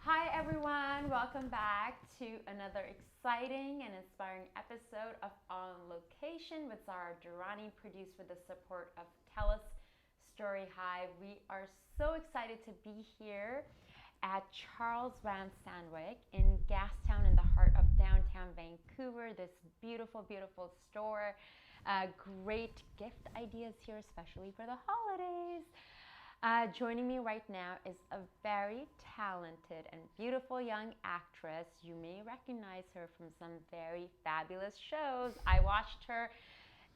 Hi everyone, welcome back to another exciting and inspiring episode of On Location with Zara Durrani, produced with the support of TELUS STORYHIVE. We are so excited to be here at Charles Van Sandwyk in Gastown in the heart of downtown Vancouver. This beautiful, beautiful store. Great gift ideas here, especially for the holidays. Joining me right now is a very talented and beautiful young actress. You may recognize her from some very fabulous shows. I watched her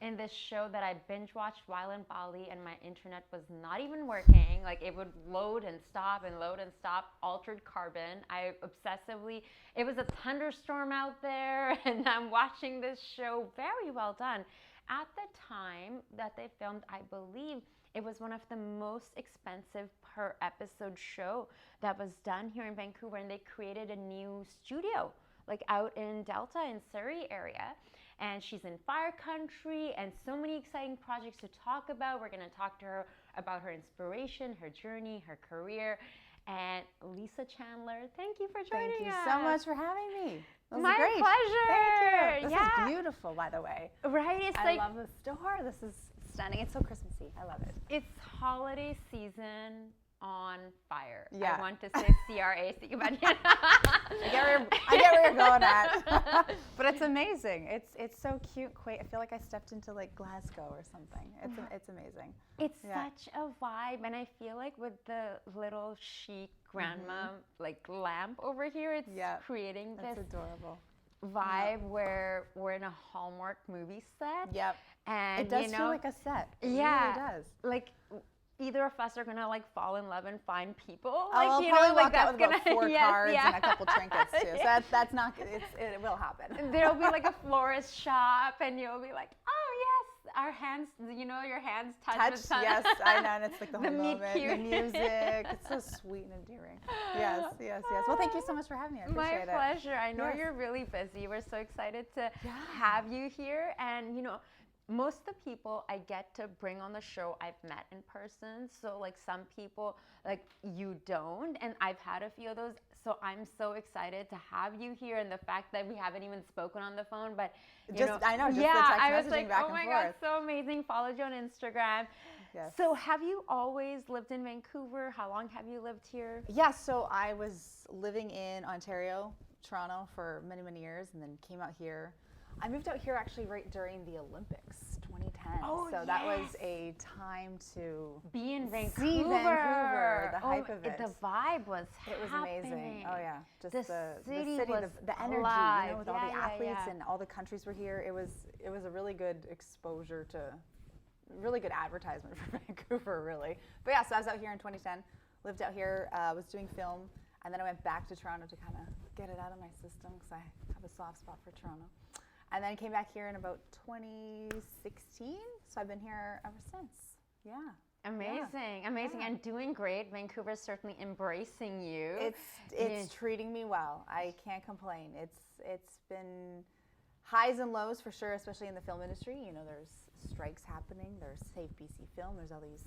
in this show that I binge watched while in Bali, and my internet was not even working. Like, it would load and stop and load and stop. Altered Carbon. I obsessively, it was a thunderstorm out there, and I'm watching this show. Very well done. At the time that they filmed, I believe it was one of the most expensive per episode show that was done here in Vancouver, and they created a new studio like out in Delta and Surrey area. And she's in Fire Country and so many exciting projects to talk about. We're going to talk to her about her inspiration, her journey, her career. And Lisa Chandler, thank you for joining us. Thank you so much for having me. My great. pleasure. Thank you. This is beautiful, by the way. Right? It's I love the store. This is stunning. It's so Christmassy. I love it. It's holiday season on fire. Yeah. I want to say CRAC, but I get where you're going at. But it's amazing. It's so cute, quaint. I feel like I stepped into like Glasgow or something. It's amazing. It's such a vibe, and I feel like with the little chic grandma like lamp over here, it's creating this adorable vibe where we're in a Hallmark movie set. Yep. And it does feel like a set. It really does. Like either of us are gonna like fall in love and find people. Oh, like, I'll you probably know, walk like out that's with about 4 cards and a couple trinkets too. So that's not good. It will happen. There'll be like a florist shop, and you'll be like, oh yes, our hands, you know, your hands touch. Yes, I know, and it's like the whole meet moment, cute. the music. It's so sweet and endearing. Yes. Well, thank you so much for having me. I appreciate it. My pleasure. I know you're really busy. We're so excited to have you here, and you know, most of the people I get to bring on the show I've met in person. So like some people like you don't, and I've had a few of those. So I'm so excited to have you here, and the fact that we haven't even spoken on the phone, but I know, just the text I was messaging like, back oh my and God, forth. so amazing. Followed you on Instagram. Yes. So have you always lived in Vancouver? How long have you lived here? Yeah, so I was living in Ontario, Toronto for many, many years, and then came out here. I moved out here actually right during the Olympics, 2010. Oh, so that was a time to be in Vancouver. See Vancouver, the hype of it. The vibe was It was amazing. Oh yeah, just the city, was the energy, alive. you know, with all the athletes and all the countries were here. It was a really good exposure to, really good advertisement for Vancouver, really. But yeah, so I was out here in 2010, lived out here, was doing film, and then I went back to Toronto to kind of get it out of my system because I have a soft spot for Toronto. And then came back here in about 2016, so I've been here ever since. Yeah. Amazing, amazing, and doing great. Vancouver's certainly embracing you. It's treating me well. I can't complain. It's been highs and lows for sure, especially in the film industry. You know, there's strikes happening. There's Save BC Film. There's all these,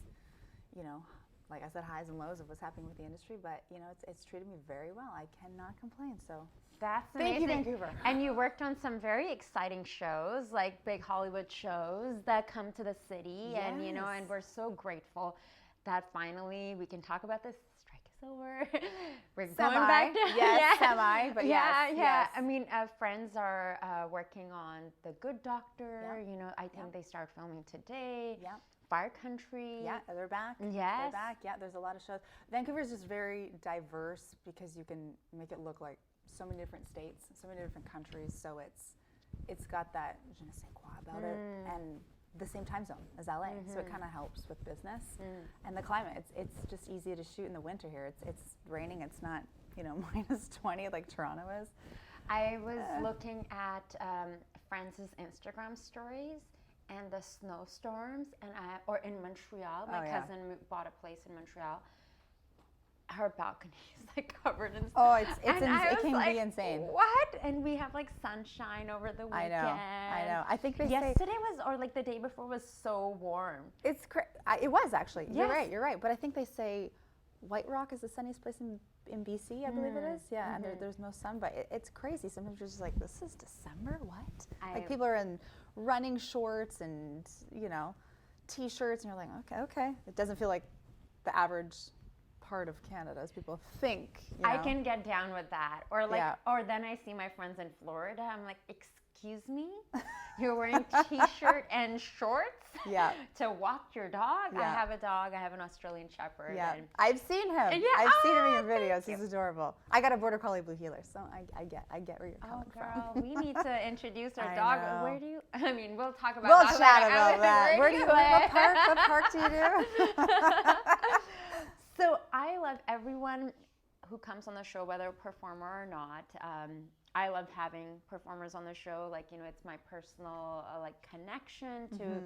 you know, like I said, highs and lows of what's happening with the industry. But you know, it's treated me very well. I cannot complain. So. That's amazing. Thank you, Vancouver. And you worked on some very exciting shows, like big Hollywood shows that come to the city. Yes. And, you know, and we're so grateful that finally we can talk about this. Strike is over. We're going back to semi, but yes. I mean, friends are working on The Good Doctor. You know, I think they start filming today. Yeah. Fire Country. Yeah, they're back. Yes. They're back. Yeah, there's a lot of shows. Vancouver is just very diverse because you can make it look like so many different states, so many different countries. So it's got that je ne sais quoi about it, and the same time zone as LA. So it kind of helps with business and the climate. It's just easy to shoot in the winter here. It's raining. It's not, you know, minus 20 like Toronto is. I was looking at France's Instagram stories and the snowstorms, and or in Montreal. My cousin bought a place in Montreal. Her balcony is like covered in snow. Oh, it can be insane. What? And we have like sunshine over the weekend. I know. I think they yesterday was, or like the day before was so warm. It was actually. Yes. You're right. But I think they say White Rock is the sunniest place in BC, I believe it is. Yeah, and there's no sun, but it's crazy. Sometimes you're just like, this is December? What? Like people are in running shorts and, T-shirts, and you're like, okay. It doesn't feel like the average part of Canada as people think. I can get down with that. Or or then I see my friends in Florida. I'm like, excuse me? You're wearing T-shirt and shorts to walk your dog? I have a dog. I have an Australian Shepherd. Yeah, I've seen him. I've seen him in your videos. He's adorable. I got a Border Collie Blue Heeler, so I get where you're coming from. We need to introduce our dog. Know. Where do you? I mean, we'll talk about. We'll chat about that. What park do you do? So I love everyone who comes on the show, whether a performer or not. I love having performers on the show. Like, it's my personal connection to.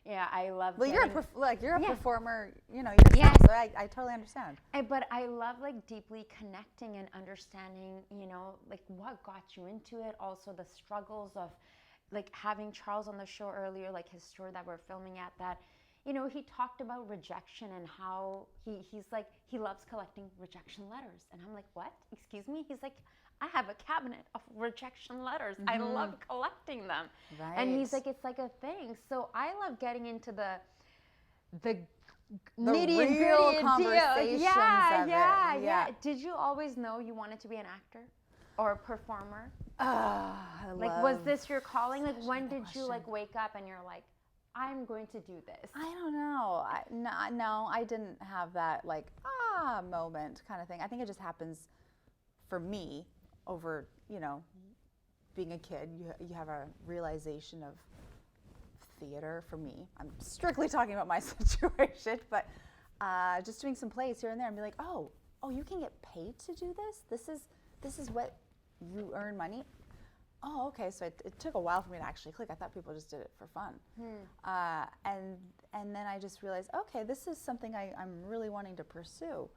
Yeah, I love. Well, you're a performer. Yourself, so I totally understand. But I love deeply connecting and understanding. What got you into it. Also, the struggles of, having Charles on the show earlier, his store that we're filming at that. He talked about rejection and how he's like, he loves collecting rejection letters. And I'm like, what? Excuse me? He's like, I have a cabinet of rejection letters. I love collecting them. Right. And he's like, it's like a thing. So I love getting into the nitty and gritty conversations Yeah. Did you always know you wanted to be an actor or a performer? Was this your calling? When did you wake up and you're like, I'm going to do this? I don't know. No, I didn't have that moment kind of thing. I think it just happens for me over, being a kid. You have a realization of theater for me. I'm strictly talking about my situation, but just doing some plays here and there and be like, oh, you can get paid to do this? This is what you earn money? Oh, okay. So it took a while for me to actually click. I thought people just did it for fun. And then I just realized, okay, this is something I'm really wanting to pursue.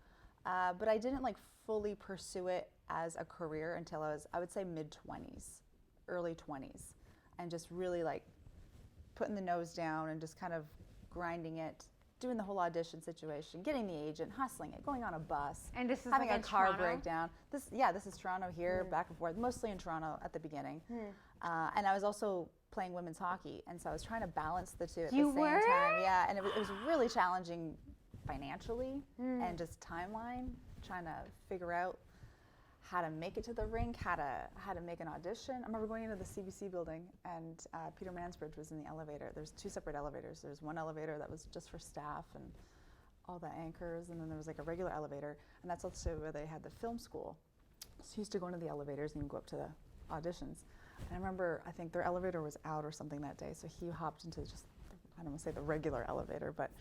But I didn't fully pursue it as a career until I would say mid-20s, early 20s, and just really putting the nose down and just kind of grinding it, doing the whole audition situation, getting the agent, hustling it, going on a bus, and this is having a car Toronto? breakdown. This is Toronto here, back and forth, mostly in Toronto at the beginning. And I was also playing women's hockey, and so I was trying to balance the two at the same time. Yeah, and it was really challenging financially and just timeline, trying to figure out how to make it to the rink, how to make an audition. I remember going into the CBC building, and Peter Mansbridge was in the elevator. There's two separate elevators. There's one elevator that was just for staff and all the anchors, and then there was a regular elevator, and that's also where they had the film school. So he used to go into the elevators and go up to the auditions. And I remember, I think their elevator was out or something that day, so he hopped into just, I don't want to say the regular elevator, but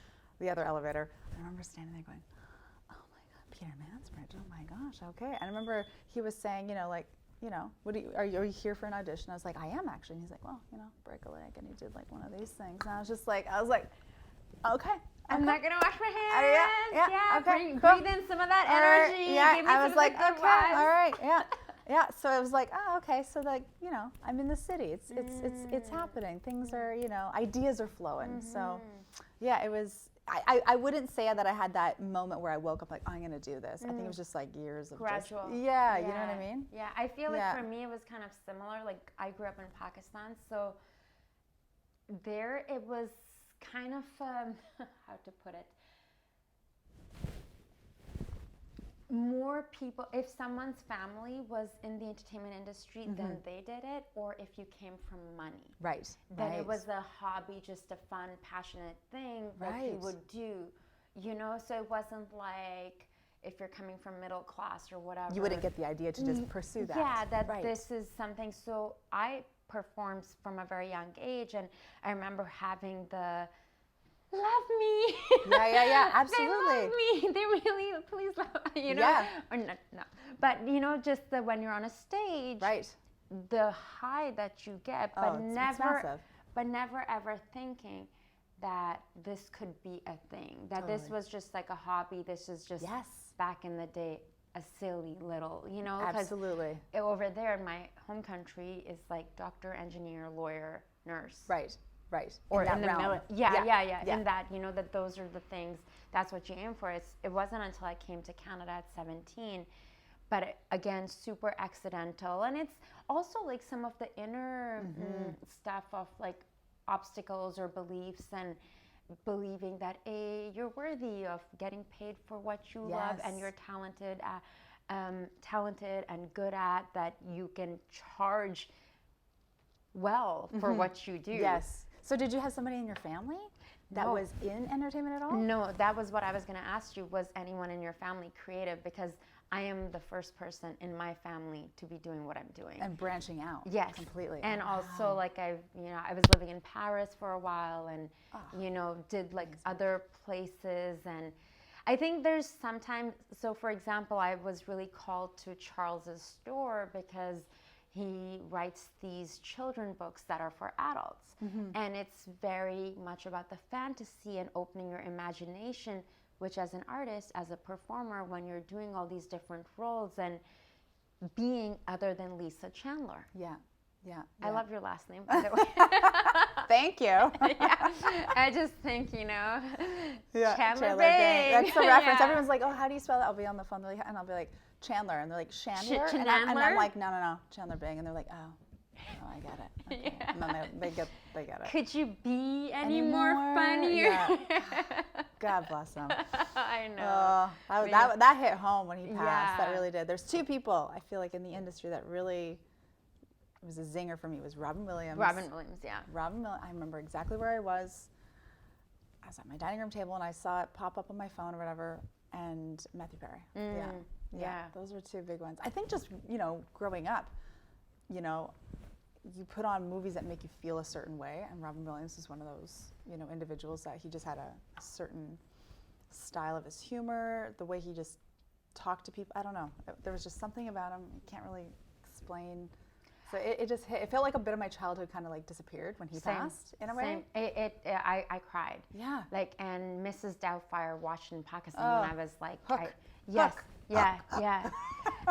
the other elevator. I remember standing there going, Peter Mansbridge, oh my gosh, okay. And I remember he was saying, what are you here for an audition? I was like, I am actually. And he's like, well, break a leg. And he did one of these things. And I was like, okay. I'm not gonna wash my hands. Okay. Breathe in some of that energy. Give me I was like, some of the good okay, vibes. all right, yeah. So I was like, oh, okay. So I'm in the city. It's happening. Things are, ideas are flowing. So, yeah, it was. I wouldn't say that I had that moment where I woke up I'm going to do this. I think it was just years of gradual. You know what I mean? Yeah, I feel for me it was kind of similar. I grew up in Pakistan, so there it was kind of how to put it. More people, if someone's family was in the entertainment industry, then they did it, or if you came from money. Right. Then it was a hobby, just a fun, passionate thing that you would do, so it wasn't if you're coming from middle class or whatever. You wouldn't get the idea to just pursue that. Yeah, this is something. So I performed from a very young age, and I remember having the love me. Yeah, absolutely. They love me. They really, please love me, Yeah. Or no. But, just when you're on a stage. Right. The high that you get, but never ever thinking that this could be a thing. That this was just a hobby. This is just back in the day, a silly little, Absolutely. Over there in my home country is doctor, engineer, lawyer, nurse. Right. Or in the realm. military. Yeah. In that, that those are the things. that's what you aim for. It wasn't until I came to Canada at 17, but again, super accidental. And it's also like some of the inner stuff of like obstacles or beliefs, and believing that you're worthy of getting paid for what you love, and you're talented and good at that, you can charge well for what you do. Yes. So did you have somebody in your family that was in entertainment at all? No, that was what I was going to ask you. Was anyone in your family creative? Because I am the first person in my family to be doing what I'm doing. And branching out. Yes. Completely. And also, like, I was living in Paris for a while, and, did like other places. And I think there's sometimes, so for example, I was really called to Charles's store because he writes these children books that are for adults. And it's very much about the fantasy and opening your imagination, which as an artist, as a performer, when you're doing all these different roles and being other than Lisa Chandler. Yeah. I love your last name, by the way. Thank you. I just think, Chandler Bay. Bing. That's the reference. Everyone's like, oh, how do you spell that? I'll be on the phone, and I'll be like, Chandler. And they're like, Chandler? And I'm like, no, Chandler Bing. And they're like, oh, I get it. Okay. And then they get it. Could you be any more funnier? Yeah. God bless him. I know. That hit home when he passed. Yeah. That really did. There's two people, I feel like, in the industry that really, it was a zinger for me. It was Robin Williams. Yeah. I remember exactly where I was. I was at my dining room table and I saw it pop up on my phone or whatever, and Matthew Perry. Yeah. Those were two big ones. I think just, growing up, you put on movies that make you feel a certain way, and Robin Williams is one of those, individuals that he just had a certain style of his humor, the way he just talked to people. I don't know. There was just something about him you can't really explain. So it just hit. It felt like a bit of my childhood kind of like disappeared when he passed in a way. I cried. Yeah. Like, and Mrs. Doubtfire watched in Pakistan when I was like, Hook. Yeah.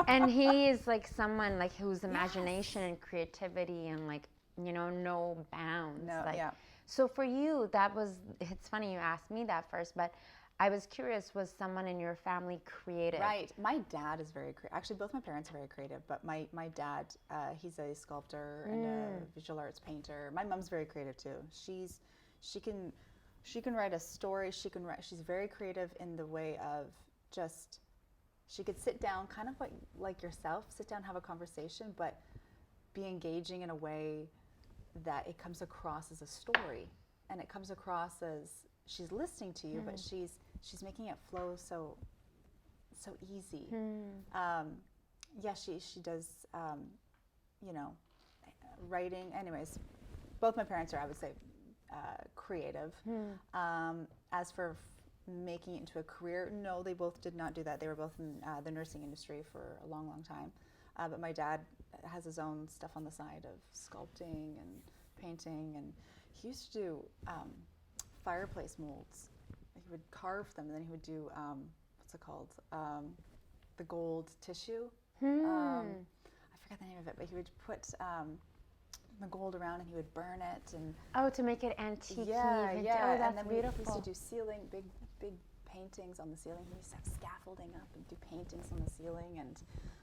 And he is like someone like whose imagination and creativity and like, no bounds. No, like, yeah. So for you, it's funny you asked me that first, but I was curious, was someone in your family creative? Right. My dad is very creative. Actually, both my parents are very creative, but my dad, he's a sculptor and a visual arts painter. My mom's very creative too. She can write a story. She's very creative in the way of just, she could sit down kind of like yourself, sit down, have a conversation, but be engaging in a way that it comes across as a story, and it comes across as she's listening to you, but she's making it flow so easy. She does writing. Anyways, both my parents are, I would say, creative. As for making it into a career, no, they both did not do that. They were both in the nursing industry for a long time. But my dad has his own stuff on the side of sculpting and painting, and he used to do fireplace molds. He would carve them, and then he would do what's it called? The gold tissue. I forget the name of it, but he would put the gold around, and he would burn it, and to make it antique. Yeah. Oh, that's and then beautiful. We used to do ceiling, big paintings on the ceiling. He used to have scaffolding up and do paintings on the ceiling. And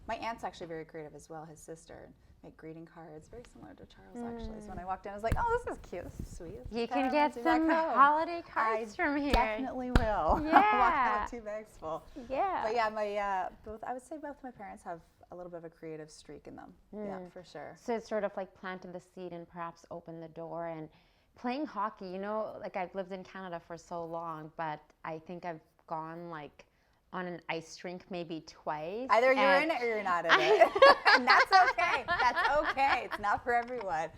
my aunt's actually very creative as well. His sister, make greeting cards, very similar to Charles actually. So when I walked in, I was like, oh, this is cute, this is sweet. You can get some holiday cards from here. Definitely will. Yeah. Walk out with 2 bags full. Yeah. But yeah, I would say both my parents have a little bit of a creative streak in them. Yeah, for sure. So it's sort of like planted the seed and perhaps opened the door. And playing hockey, like I've lived in Canada for so long, but I think I've gone like on an ice rink maybe twice. Either you're in it or you're not in it. And that's okay. That's okay. It's not for everyone,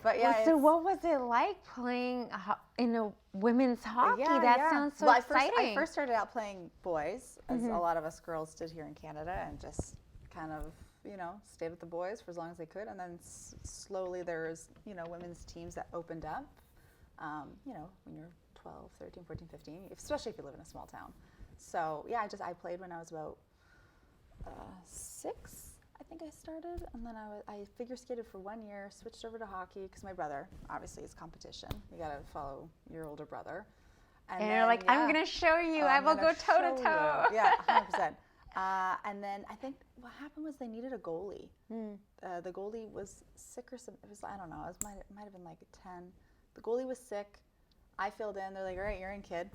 But yeah. So what was it like playing in a women's hockey? That sounds so exciting. I first started out playing boys, as a lot of us girls did here in Canada, and just kind of, stayed with the boys for as long as they could. And then slowly there's, women's teams that opened up, when you're 12, 13, 14, 15, especially if you live in a small town. So yeah, I played when I was about 6. I think I started, and then I figure skated for 1 year, switched over to hockey because my brother, obviously, is competition. You got to follow your older brother. And you're like, I'm going to show you. I will go toe to toe. Yeah, 100%. And then I think what happened was they needed a goalie. The goalie was sick or something. It was, I don't know, it might have been like a 10. The goalie was sick. I filled in. They're like, all right, you're in, kid.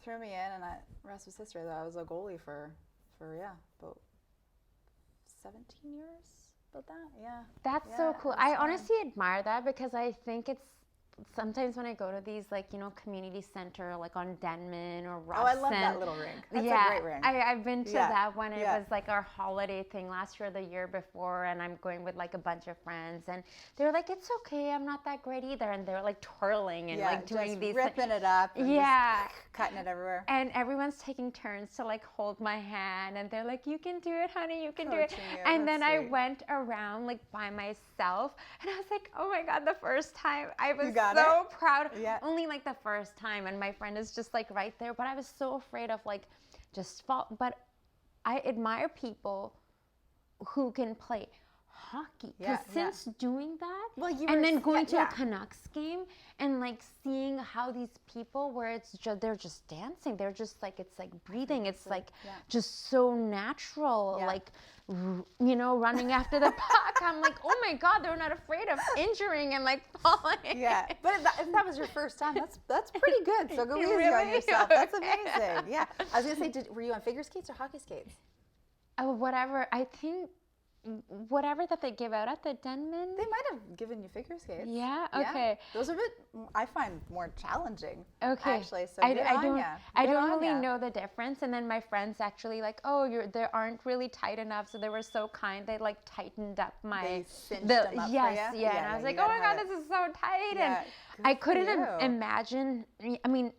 Threw me in, and rest was history. I was a goalie for about 17 years. About that, yeah. That's so cool. I honestly admire that because I think it's sometimes when I go to these, like, you know, community center, like on Denman or Robson. Oh, I love that little rink. That's a great rink. I've been to that one. It was like our holiday thing last year or the year before, and I'm going with like a bunch of friends, and they were like, it's okay, I'm not that great either. And they were like twirling and like doing these. Ripping it up. And just cutting it everywhere. And everyone's taking turns to like hold my hand, and they're like, you can do it, honey, you can do it. And then I went around like by myself, and I was like, oh my God, the first time I was so proud. Only like the first time, and my friend is just like right there, but I was so afraid of like just fall. But I admire people who can play hockey, because since doing that, and then going to a Canucks game and like seeing how these people, where it's just, they're just dancing, they're just like, it's like breathing, it's like just so natural, like, you know, running after the puck. I'm like, oh my God, they're not afraid of injuring and like falling. Yeah, but if that was your first time, that's pretty good. So go easy on yourself. That's amazing. Yeah, I was gonna say, were you on figure skates or hockey skates? Oh, whatever. I think whatever that they give out at the Denman. They might have given you figure skates. Yeah. Okay. Yeah. Those are a bit, I find, more challenging. Okay. Actually, so I don't really know the difference. And then my friends actually like, oh, they aren't really tight enough, so they were so kind. They like tightened up my. They cinched them up for you? Yeah. And I was like, oh my God, this is so tight. And I couldn't imagine. I mean,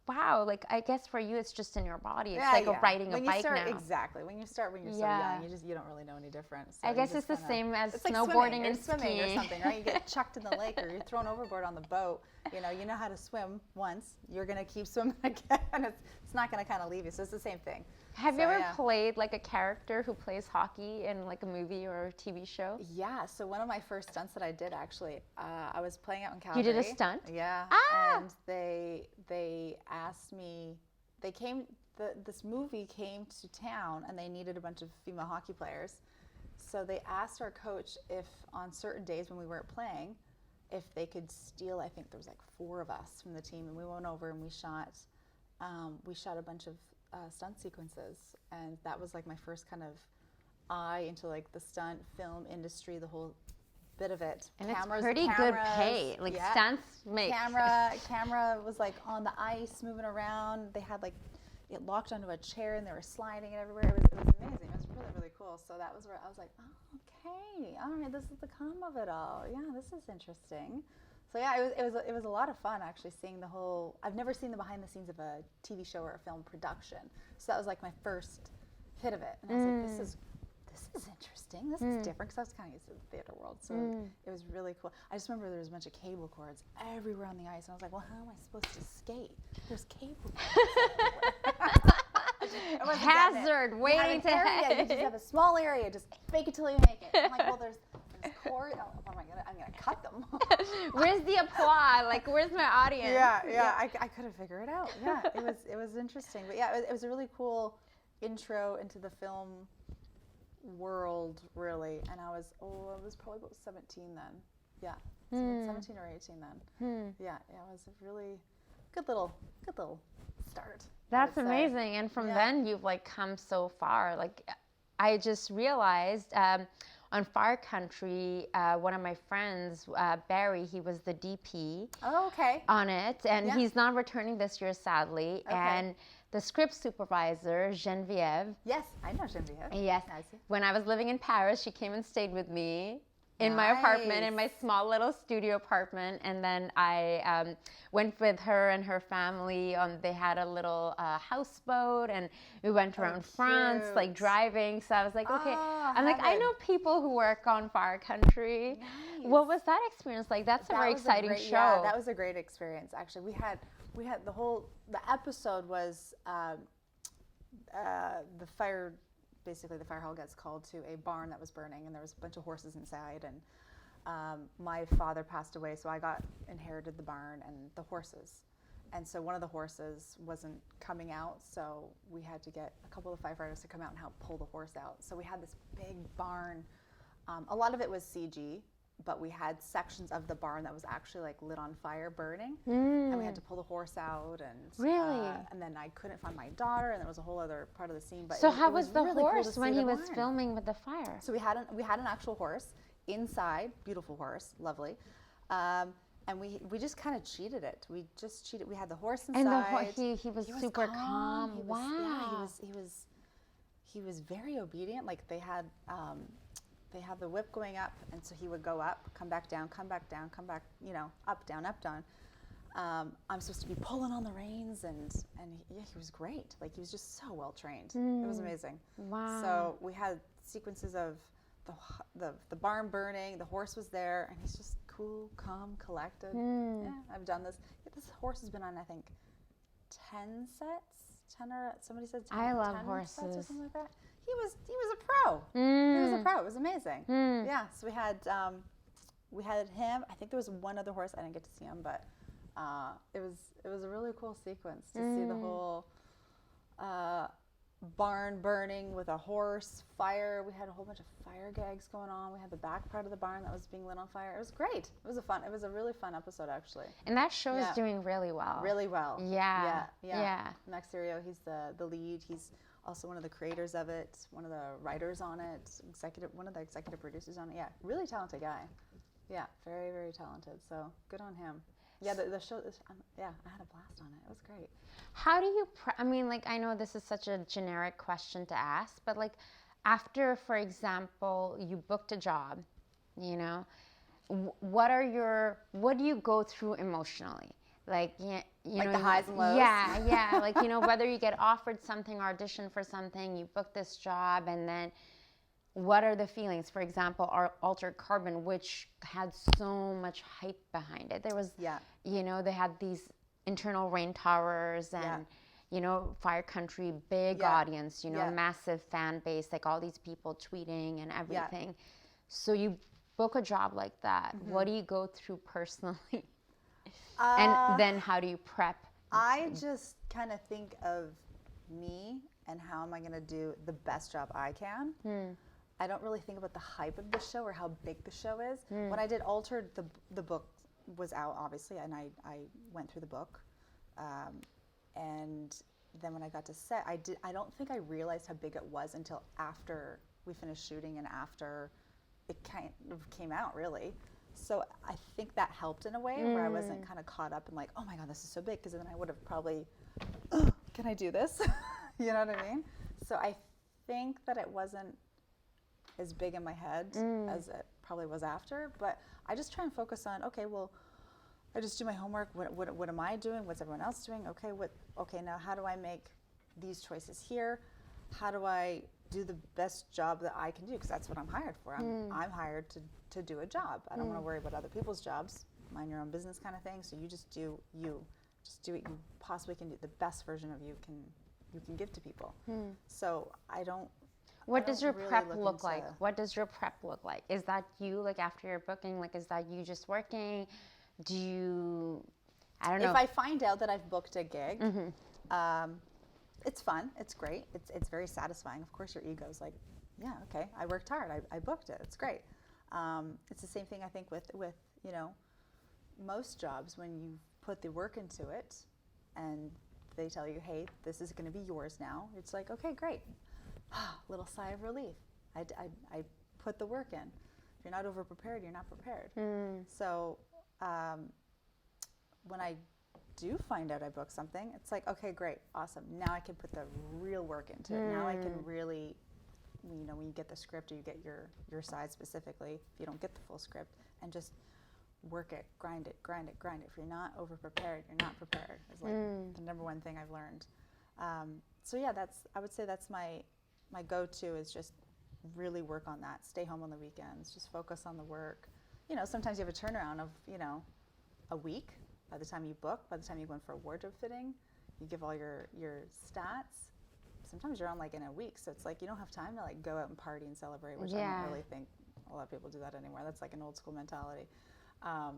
wow, like I guess for you it's just in your body. It's like riding a bike now. Exactly. When you're so young, you don't really know any different. So I guess it's the same as like snowboarding and swimming skiing or something, right? You get chucked in the lake or you're thrown overboard on the boat. You know how to swim once. You're gonna keep swimming again. It's not gonna kind of leave you. So it's the same thing. Have you ever played like a character who plays hockey in like a movie or a TV show? Yeah. So one of my first stunts that I did actually, I was playing out in Calgary. You did a stunt? Yeah. And they asked me. This movie came to town and they needed a bunch of female hockey players. So they asked our coach if on certain days when we weren't playing, if they could steal. I think there was like 4 of us from the team, and we went over and we shot a bunch of stunt sequences, and that was like my first kind of eye into like the stunt film industry, the whole bit of it. And it's pretty good pay. Like stunts make. Camera was like on the ice moving around. They had like it locked onto a chair and they were sliding it everywhere. It was amazing. It was really, really cool. So that was where I was like, oh, okay, all right, this is the calm of it all. Yeah, this is interesting. So yeah, it was a lot of fun actually seeing the whole. I've never seen the behind the scenes of a TV show or a film production, so that was like my first hit of it, and I was like, this is interesting. This is different, because I was kind of used to the theater world, so it was really cool. I just remember there was a bunch of cable cords everywhere on the ice, and I was like, well, how am I supposed to skate? There's cable cords everywhere. Hazard waiting to happen. You just have a small area. Just fake it till you make it. I'm like, well, there's cord. Oh, what am I gonna? I'm gonna cut them. Where's the applause? Like, where's my audience? Yeah. I couldn't figure it out. Yeah, it was interesting, but yeah, it was a really cool intro into the film world, really. And I was probably about 17 then. Yeah, 17 or 18 then. Yeah, it was a really good little start. That's amazing. And from then you've like come so far. Like, I just realized on Far Country, one of my friends, Barry, he was the DP on it, and he's not returning this year, sadly. And the script supervisor, Geneviève. Yes, I know Geneviève. Yes. When I was living in Paris, she came and stayed with me in my apartment, in my small little studio apartment. And then I went with her and her family. They had a little houseboat, and we went around France, like driving. So I was like, okay. I'm like, I know people who work on Far Country. Nice. What was that experience like? That's a very exciting show. Yeah, that was a great experience, actually. We had the episode was the fire. Basically, the fire hall gets called to a barn that was burning, and there was a bunch of horses inside. And my father passed away, so I inherited the barn and the horses. And so one of the horses wasn't coming out, so we had to get a couple of firefighters to come out and help pull the horse out. So we had this big barn. A lot of it was CG, but we had sections of the barn that was actually like lit on fire, burning, and we had to pull the horse out. And Really? And then I couldn't find my daughter, and there was a whole other part of the scene. But So it how was was the really cool to horse see when the he was barn. filming with the fire? So we had an actual horse inside, beautiful horse, lovely. And we just kind of cheated it. We just cheated. We had the horse inside. And he was super calm. He was, Wow. Yeah, he was very obedient. Like they had the whip going up, and so he would go up, come back down, come back down, come back, you know, up, down, up, down. I'm supposed to be pulling on the reins, and he was great. Like he was just so well trained. It was amazing. Wow. So we had sequences of the barn burning. The horse was there, and he's just cool, calm, collected. Yeah, I've done this. This horse has been on, I think, 10 sets. 10 or somebody said 10. I love 10 horses. Sets or something like that. He was a pro. He was a pro. It was amazing. Yeah. So we had him. I think there was one other horse. I didn't get to see him, but it was a really cool sequence to see the whole barn burning with a horse, fire. We had a whole bunch of fire gags going on. We had the back part of the barn that was being lit on fire. It was great. It was a really fun episode, actually. And that show is doing really well. Really well. Yeah. Max Serio, he's the lead. He's also one of the creators of it, one of the writers on it, one of the executive producers on it. Yeah, really talented guy. Yeah, very, very talented. So good on him. Yeah, the show, I had a blast on it. It was great. How do you, I mean, like, I know this is such a generic question to ask, but like, after, for example, you booked a job, you know, what do you go through emotionally? Like, you know, the highs and lows? Yeah. Like, you know, whether you get offered something, audition for something, you book this job, and then what are the feelings? For example, our Altered Carbon, which had so much hype behind it. There was, you know, they had these internal rain towers and, you know, Fire Country, big audience, you know, massive fan base, like all these people tweeting and everything. So you book a job like that. What do you go through personally? And then how do you prep? I just kind of think of me and how am I going to do the best job I can. I don't really think about the hype of the show or how big the show is. When I did Altered, the book was out, obviously, and I went through the book. And then when I got to set, I don't think I realized how big it was until after we finished shooting and after it kind of came out, really. So I think that helped in a way where I wasn't kind of caught up in like, oh my God, this is so big, because then I would have probably, can I do this? You know what I mean? So I think that it wasn't as big in my head as it probably was after, but I just try and focus on, okay, well, I just do my homework. What am I doing? What's everyone else doing? Okay, now how do I make these choices here? How do I do the best job that I can do? Because that's what I'm hired for. I'm hired to do a job. I don't want to worry about other people's jobs. Mind your own business kind of thing. So you just do you. Just do what you possibly can do. The best version of you can give to people. So I don't. What does your prep look like? What does your prep look like? Is that you, like, after your booking? Like, is that you just working? Do you, I don't know. If I find out that I've booked a gig, it's fun. It's great. It's very satisfying. Of course, your ego's like, yeah, okay, I worked hard. I booked it. It's great. It's the same thing, I think, with you know, most jobs. When you put the work into it and they tell you, hey, this is going to be yours now, it's like, okay, great. Little sigh of relief. I put the work in. If you're not over-prepared, you're not prepared. So when I do find out I booked something, it's like, okay, great, awesome. Now I can put the real work into it. Now I can really, you know, when you get the script or you get your side specifically, if you don't get the full script, and just work it, grind it, grind it, grind it. If you're not over-prepared, you're not prepared. It's like the number one thing I've learned. So yeah, I would say that's my go-to, is just really work on that. Stay home on the weekends. Just focus on the work. You know, sometimes you have a turnaround of, you know, a week. By the time you book, by the time you go in for a wardrobe fitting, you give all your stats. Sometimes you're on like in a week, so it's like you don't have time to like go out and party and celebrate, which I don't really think a lot of people do that anymore. That's like an old school mentality. Yeah,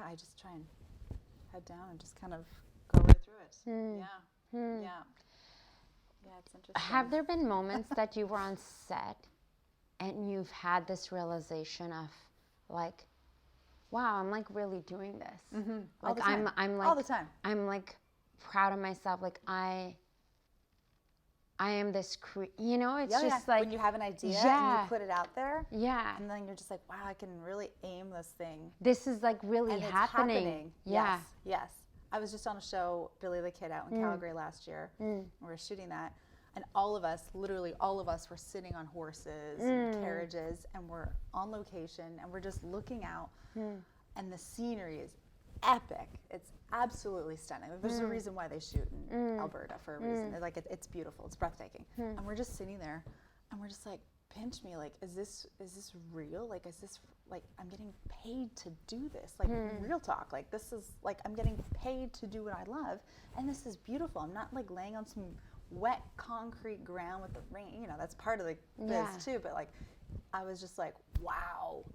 I just try and head down and just kind of go right through it. Yeah, it's interesting. Have there been moments that you were on set and you've had this realization of like, wow, I'm like really doing this. All Like the time. I'm like all the time. I'm like proud of myself. Like I am this you know, it's just like when you have an idea and you put it out there. Yeah. And then you're just like, wow, I can really aim this thing. This is like really And happening. It's happening. Yeah. Yes. I was just on a show, Billy the Kid, out in Calgary last year. We were shooting that. And all of us, literally all of us, were sitting on horses and carriages, and we're on location, and we're just looking out. And the scenery is epic. It's absolutely stunning. There's a reason why they shoot in Alberta for a reason. Like it's beautiful. It's breathtaking. And we're just sitting there, and we're just like, pinch me. Like, is this real? Like, is this like I'm getting paid to do this? Like real talk. Like this is like I'm getting paid to do what I love, and this is beautiful. I'm not like laying on some wet concrete ground with the rain. You know, that's part of the biz too. But like, I was just like, wow,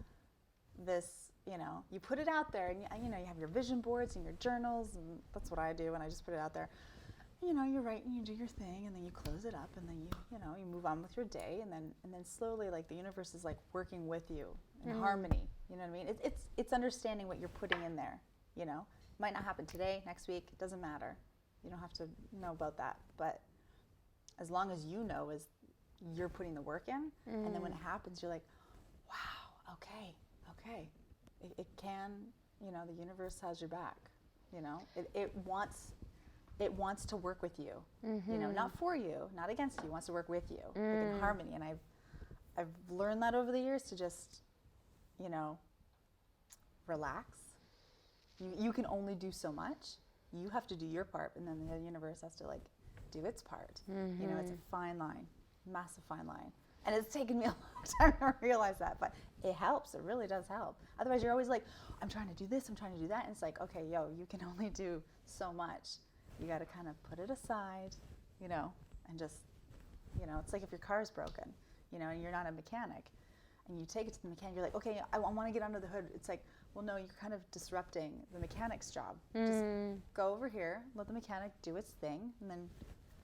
this. You know, you put it out there, and you know, you have your vision boards and your journals, and that's what I do. And I just put it out there. You know, you write and you do your thing, and then you close it up, and then you know, you move on with your day, and then slowly, like the universe is like working with you in harmony. You know what I mean? It's understanding what you're putting in there. You know, it might not happen today, next week. It doesn't matter. You don't have to know about that, but as long as you know, is you're putting the work in, and then when it happens, you're like, wow, okay. It can, you know, the universe has your back. You know, it wants to work with you. You know, not for you, not against you. It wants to work with you, like in harmony. And I've learned that over the years to just, you know, relax. You can only do so much. You have to do your part, and then the universe has to like do its part. You know, it's a fine line, massive fine line. And it's taken me a long time to realize that, but it helps. It really does help. Otherwise, you're always like, I'm trying to do this, I'm trying to do that. And it's like, okay, you can only do so much. You got to kind of put it aside, you know, and just, you know, it's like if your car is broken, you know, and you're not a mechanic, and you take it to the mechanic, you're like, okay, I want to get under the hood. It's like, well, no, you're kind of disrupting the mechanic's job. Just go over here, let the mechanic do its thing, and then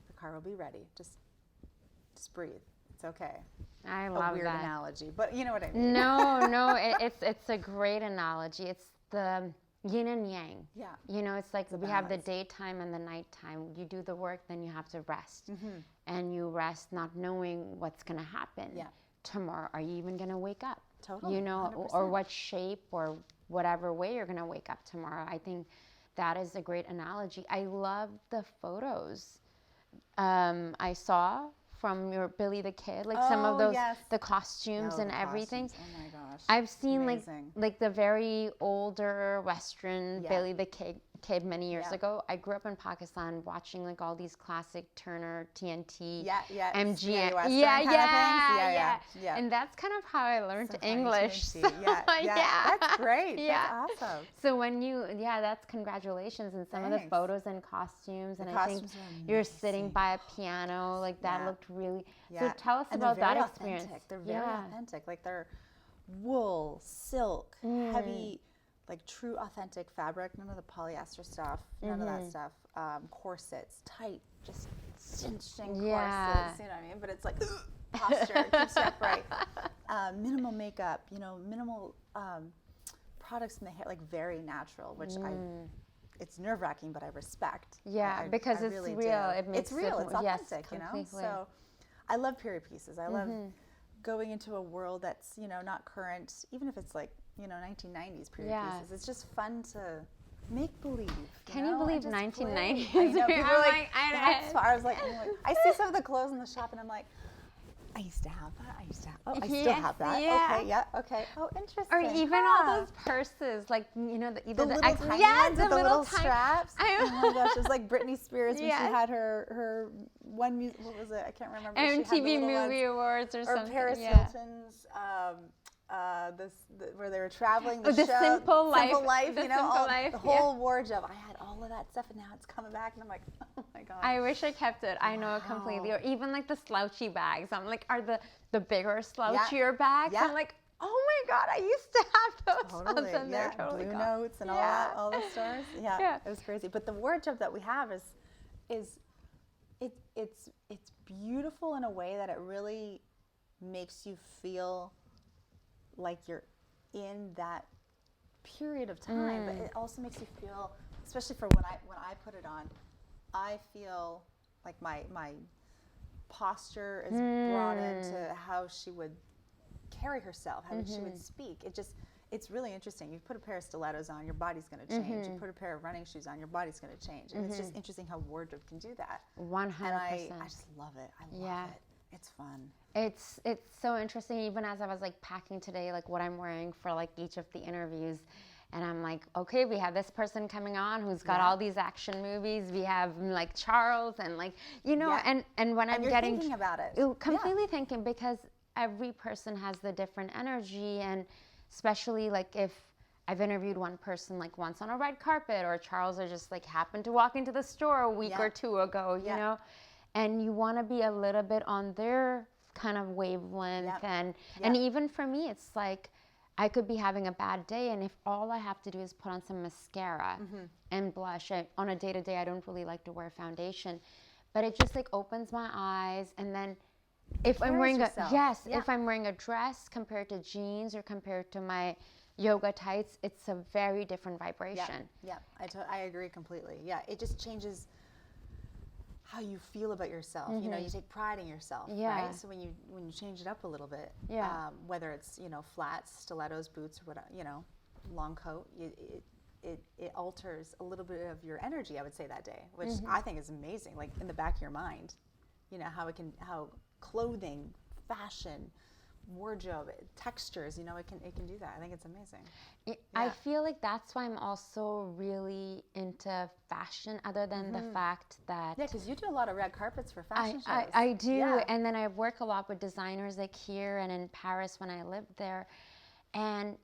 the car will be ready. Just breathe. It's okay. I love a weird that analogy, but you know what I mean. No, it's a great analogy. It's the yin and yang. Yeah. You know, it's like we have the daytime and the nighttime. You do the work, then you have to rest. And you rest not knowing what's going to happen tomorrow. Are you even going to wake up? Totally. You know, 100%. or what shape or whatever way you're going to wake up tomorrow. I think that is a great analogy. I love the photos I saw from your Billy the Kid, like some of those, the costumes and everything. Costumes. Oh my gosh. I've seen Amazing. like the very older Western Billy the Kid many years ago. I grew up in Pakistan watching like all these classic Turner, TNT, MGM. Yeah. And that's kind of how I learned English. So, that's great. That's awesome. So when that's congratulations. And some of the photos and costumes. And I think you're sitting by a piano. Like that looked really. So tell us about that experience. They're very authentic. Like they're wool, silk, heavy, like true authentic fabric. None of the polyester stuff. None of that stuff. Corsets, tight, just cinching corsets. You know what I mean? But it's like posture, keeps you upright. Minimal makeup. You know, minimal products in the hair, like very natural, which it's nerve-wracking, but I respect. Because I it's really real. Do. It makes it's real. It's authentic. You know. Completely. So I love period pieces. I love going into a world that's, you know, not current, even if it's like, you know, 1990s period pieces. It's just fun to make believe. Can you believe 1990s? I know. People are like, that's far. I was like, I see some of the clothes in the shop, and I'm like, I used to have that. I still have that. Okay. Oh, interesting. Or even all those purses, like, you know, the little tiny ones with the little straps. Oh my gosh, it was like Britney Spears when she had her one music. What was it? I can't remember. MTV Movie Awards or something. Or Paris Hilton's. Where they were traveling, the show, Simple Life, you know, the whole wardrobe. I had all of that stuff, and now it's coming back, and I'm like, oh my god. I wish I kept it. I know it completely. Or even like the slouchy bags. I'm like, are the bigger slouchier bags? I'm like, oh God, I used to have those Totally, ones, and yeah. they're totally Blue gone. Notes and all the stores. Yeah, Yeah. it was crazy. But the wardrobe that we have is it's beautiful in a way that it really makes you feel like you're in that period of time. But it also makes you feel, especially for when I put it on, I feel like my posture is brought into how she would carry herself, how she would speak. It's really interesting. You put a pair of stilettos on, your body's going to change. You put a pair of running shoes on, your body's going to change. And it's just interesting how wardrobe can do that. 100%. And I just love it. I love it. It's fun. It's so interesting. Even as I was like packing today, like what I'm wearing for like each of the interviews, and I'm like, okay, we have this person coming on who's got all these action movies. We have like Charles and like, you know, and when I'm you're getting thinking about it, completely thinking, because every person has the different energy, and especially like if I've interviewed one person like once on a red carpet, or Charles or just like happened to walk into the store a week or two ago, you know, and you want to be a little bit on their kind of wavelength. And even for me, it's like I could be having a bad day, and if all I have to do is put on some mascara and blush, on a day-to-day I don't really like to wear foundation, but it just like opens my eyes. And then if I'm wearing if I'm wearing a dress compared to jeans or compared to my yoga tights, it's a very different vibration. I agree completely. It just changes how you feel about yourself. You know, you take pride in yourself, right? So when you change it up a little bit, whether it's, you know, flats, stilettos, boots, or whatever, you know, long coat, it alters a little bit of your energy, I would say, that day, which I think is amazing. Like in the back of your mind, you know, how clothing, fashion, wardrobe, textures, you know, it can do that. I think it's amazing. I feel like that's why I'm also really into fashion, other than the fact that because you do a lot of red carpets for fashion shows. I do, and then I work a lot with designers like here and in Paris when I lived there, and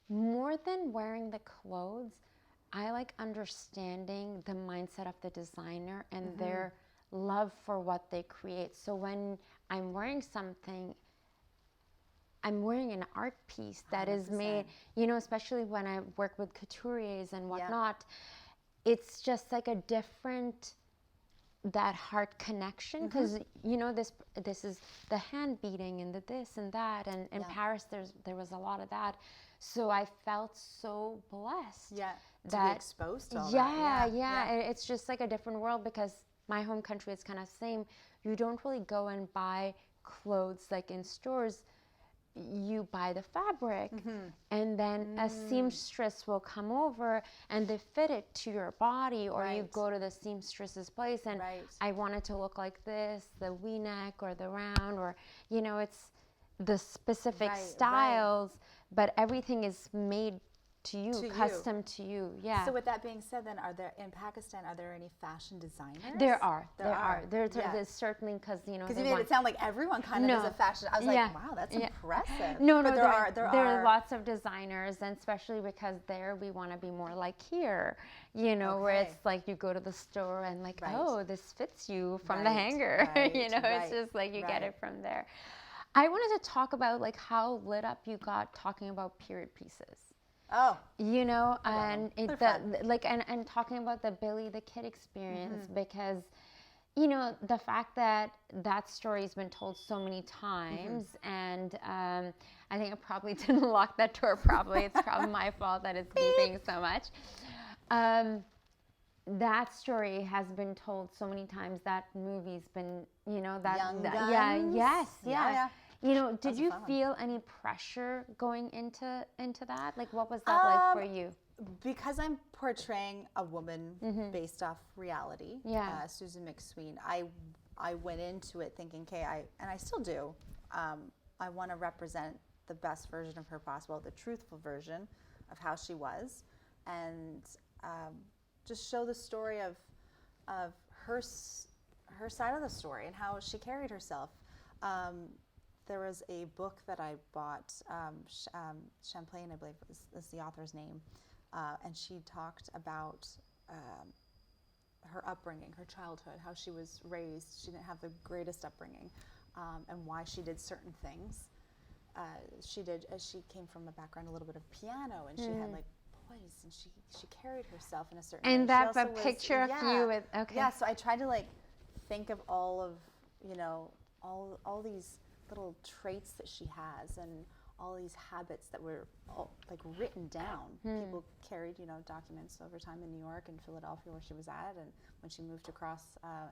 more than wearing the clothes, I like understanding the mindset of the designer and their love for what they create. So when I'm wearing something, I'm wearing an art piece that 100%. Is made, you know, especially when I work with couturiers and whatnot, it's just like a different, that heart connection, because you know, this is the hand beating and the this and that, and in Paris there was a lot of that, so I felt so blessed to be exposed to all that. It's just like a different world, because my home country is kind of same. You don't really go and buy clothes like in stores. You buy the fabric, and then a seamstress will come over and they fit it to your body, or you go to the seamstress's place and I want it to look like this, the V-neck or the round, or, you know, it's the specific styles, but everything is made to you, custom to you. So with that being said, then, in Pakistan, are there any fashion designers? There are. There's certainly, because, you know, because you made it sound like everyone kind of is a fashion. I was like, wow, that's impressive. No, but there are lots of designers, and especially because there we want to be more like here, you know, where it's like you go to the store and like, oh, this fits you from the hanger. You know, it's just like you get it from there. I wanted to talk about like how lit up you got talking about period pieces. Oh, you know, and and talking about the Billy the Kid experience, because, you know, the fact that that story's been told so many times, and I think I probably didn't lock that door properly. It's probably my fault that it's beeping so much. That story has been told so many times. That movie's been, you know, that Young Guns. Yeah. You know, did you feel any pressure going into that? Like, what was that like for you? Because I'm portraying a woman based off reality, Susan McSween, I went into it thinking, okay, and I still do, I want to represent the best version of her possible, the truthful version of how she was, and just show the story of her side of the story and how she carried herself. There was a book that I bought, Champlain, I believe is the author's name, and she talked about her upbringing, her childhood, how she was raised. She didn't have the greatest upbringing, and why she did certain things. she came from a background, a little bit of piano, and she had like poise, and she carried herself in a certain way. And that She a also was, picture of you with, okay. Yeah, so I tried to like think of all of, you know, all these little traits that she has, and all these habits that were all, like, written down. People carried, you know, documents over time in New York and Philadelphia where she was at, and when she moved across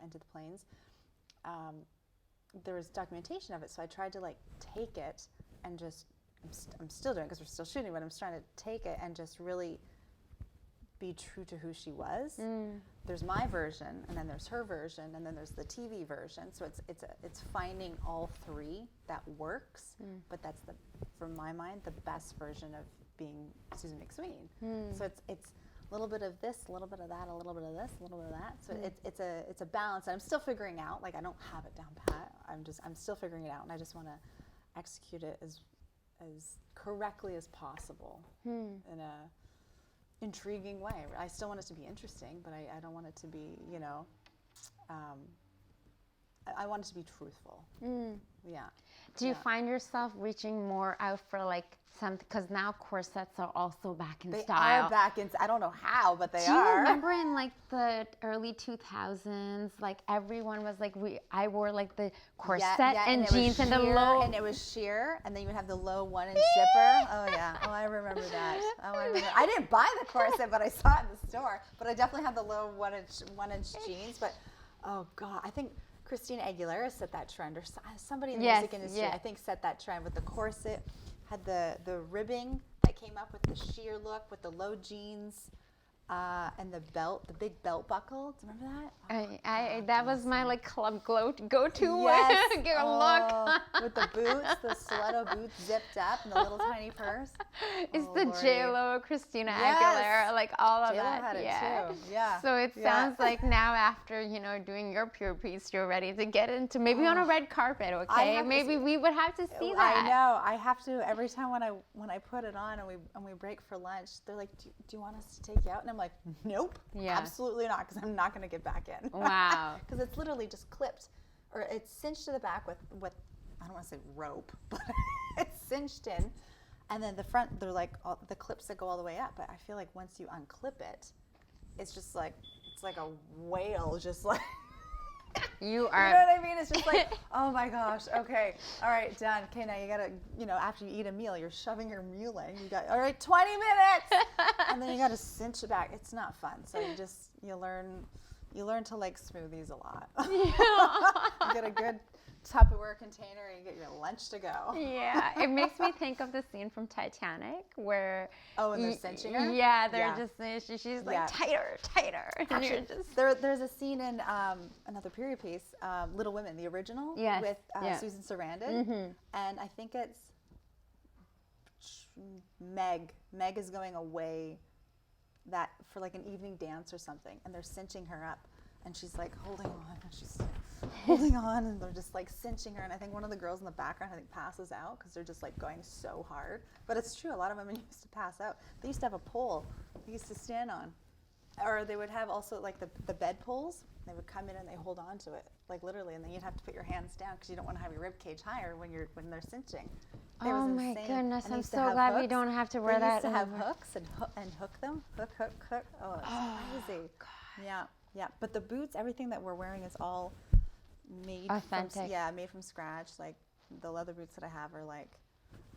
into the plains, there was documentation of it. So I tried to like take it and just, I'm still doing it because we're still shooting, but I'm trying to take it and just really be true to who she was. There's my version, and then there's her version, and then there's the TV version. So it's finding all three that works, but that's from my mind, the best version of being Susan McSween. So it's a little bit of this, a little bit of that, a little bit of this, a little bit of that. So it's a balance, and I'm still figuring out. Like, I don't have it down pat. I'm still figuring it out, and I just want to execute it as correctly as possible in a intriguing way. I still want it to be interesting, but I don't want it to be, you know, I want it to be truthful. Yeah. Do you find yourself reaching more out for like some, because now corsets are also back in style. They are back in, I don't know how, but they are. Do you remember in like the early 2000s, like everyone was like, I wore like the corset and jeans and the low. And it was sheer, and then you would have the low 1-inch zipper. Oh yeah, oh I remember that. I didn't buy the corset, but I saw it in the store. But I definitely had the low 1-inch jeans. But oh God, I think Christina Aguilera set that trend, or somebody in the music industry, I think, set that trend with the corset. Had the ribbing that came up with the sheer look with the low jeans and the belt, the big belt buckle. Do you remember that? That was my like club go-to yes. look. With the boots, the stiletto boots zipped up, and the little tiny purse. It's the J-Lo, Christina Aguilera, like all of J-Lo that. had it too. Yeah. So it sounds like now after, you know, doing your pure piece, you're ready to get into maybe on a red carpet, okay? Maybe we would have to see that. I know. I have to every time when I put it on and we break for lunch, they're like, do you want us to take you out? And I'm like, nope, absolutely not, because I'm not going to get back in. Wow. Because it's literally just clipped, or it's cinched to the back with I don't want to say rope, but it's cinched in, and then the front, they're like the clips that go all the way up. But I feel like once you unclip it, it's just like, it's like a whale, just like. You are. You know what I mean? It's just like, oh my gosh, okay, all right, done. Okay, now you gotta, you know, after you eat a meal, you're shoving your meal in. You got, all right, 20 minutes, and then you gotta cinch it back. It's not fun. So you learn to like smoothies a lot. You get a good Tupperware container, and you get your lunch to go. Yeah, it makes me think of the scene from Titanic where. Oh, and they're cinching her? Yeah, they're just, she's like tighter. Actually, you're just. There's a scene in another period piece, Little Women, the original, with Susan Sarandon, and I think it's Meg. Meg is going away that for like an evening dance or something, and they're cinching her up, and she's like holding on, and she's holding on, and they're just like cinching her, and I think one of the girls in the background passes out because they're just like going so hard. But it's true, a lot of women used to pass out. They used to have a pole they used to stand on, or they would have also like the bed poles. They would come in and they hold on to it, like literally, and then you'd have to put your hands down because you don't want to have your rib cage higher when they're cinching. Oh my goodness, I'm so glad we don't have to wear that. They used to have hooks and hook them, hook. Oh, it's crazy. God. Yeah. But the boots, everything that we're wearing is all made authentic. Made from scratch. Like the leather boots that I have are like,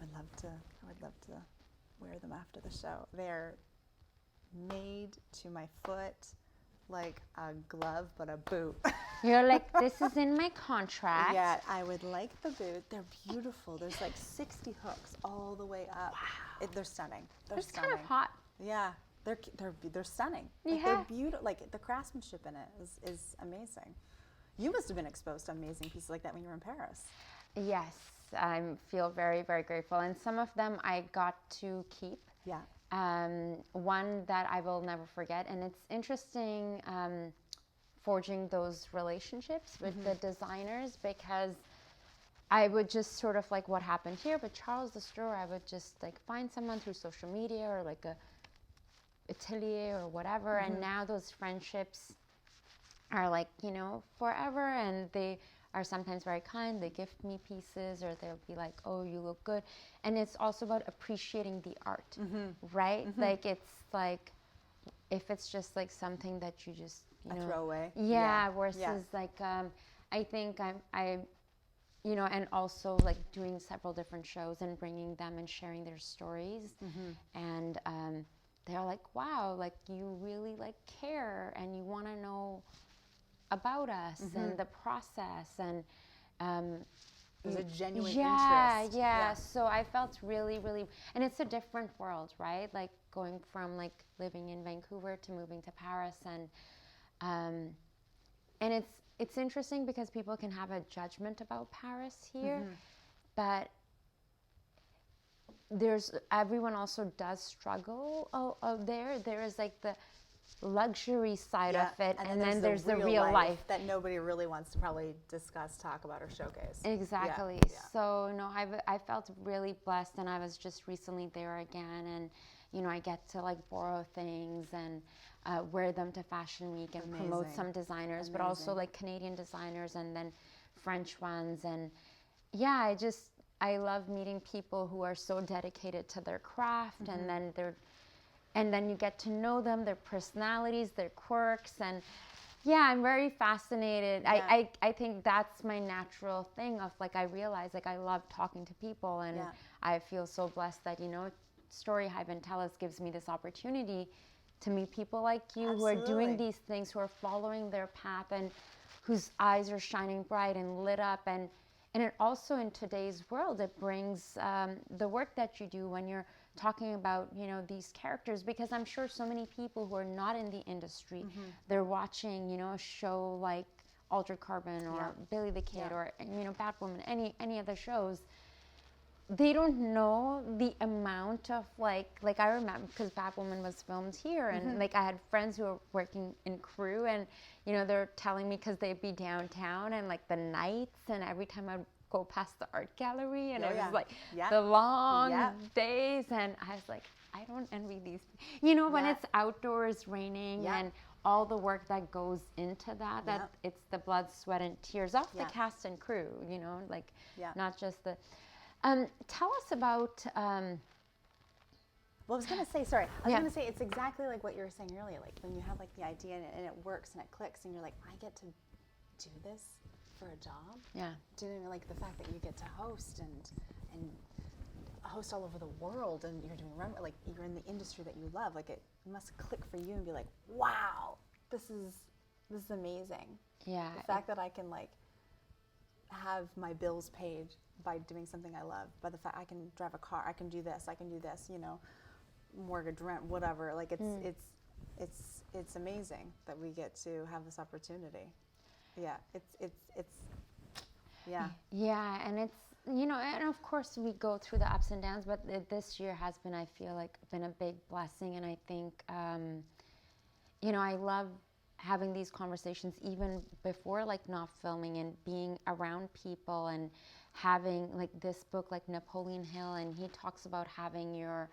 I would love to wear them after the show. They're made to my foot, like a glove, but a boot. You're like, this is in my contract. Yeah, I would like the boot. They're beautiful. There's like 60 hooks all the way up. Wow. They're stunning. They're stunning. Kind of hot. Yeah, they're stunning. Like, they're beautiful. Like the craftsmanship in it is amazing. You must have been exposed to amazing pieces like that when you were in Paris. Yes, I feel very, very grateful. And some of them I got to keep. Yeah. One that I will never forget. And it's interesting forging those relationships with the designers, because I would just sort of like what happened here, but Charles the store, I would just like find someone through social media or like a atelier or whatever. And now those friendships are like, you know, forever, and they are sometimes very kind. They gift me pieces, or they'll be like, "Oh, you look good," and it's also about appreciating the art, right? Like it's like if it's just like something that you just throw away. Versus like I think I and also like doing several different shows and bringing them and sharing their stories, and they're like, wow, like you really like care and you want to know about us and the process, and there's a genuine interest. Yeah. So I felt really, really, and it's a different world, right? Like going from like living in Vancouver to moving to Paris, and it's interesting because people can have a judgment about Paris here, but everyone also does struggle there. There is like the luxury side of it, and then there's the real life that nobody really wants to probably discuss, talk about, or showcase. Exactly. So no, I felt really blessed, and I was just recently there again, and I get to like borrow things and wear them to Fashion Week and promote some designers, but also like Canadian designers and then French ones, and I love meeting people who are so dedicated to their craft, and then you get to know them, their personalities, their quirks, and I'm very fascinated. I think that's my natural thing of like, I realize like I love talking to people, and I feel so blessed that, StoryHive and TELUS gives me this opportunity to meet people like you who are doing these things, who are following their path, and whose eyes are shining bright and lit up, and it also, in today's world, it brings the work that you do when you're talking about, these characters, because I'm sure so many people who are not in the industry, they're watching, a show like Altered Carbon or Billy the Kid or, Batwoman, any of the shows. They don't know the amount of like I remember, because Batwoman was filmed here, and like I had friends who were working in crew, and they're telling me, because they'd be downtown and like the nights, and every time I'd go past the art gallery, and it was like the long days, and I was like, I don't envy these, when it's outdoors raining and all the work that goes into that it's the blood, sweat, and tears of the cast and crew, not just the tell us about well, I was going to say, sorry, I was going to say, it's exactly like what you were saying earlier, like when you have like the idea and it works and it clicks, and you're like, I get to do this for a job. Doing like the fact that you get to host and host all over the world, and you're doing like you're in the industry that you love, like it must click for you and be like, wow, this is amazing. The fact that I can like have my bills paid by doing something I love, by the fact I can drive a car, I can do this, mortgage, rent, whatever. Like it's amazing that we get to have this opportunity. And it's and of course we go through the ups and downs, but this year has been, I feel like, been a big blessing, and I think I love having these conversations even before like not filming, and being around people, and having like this book like Napoleon Hill, and he talks about having your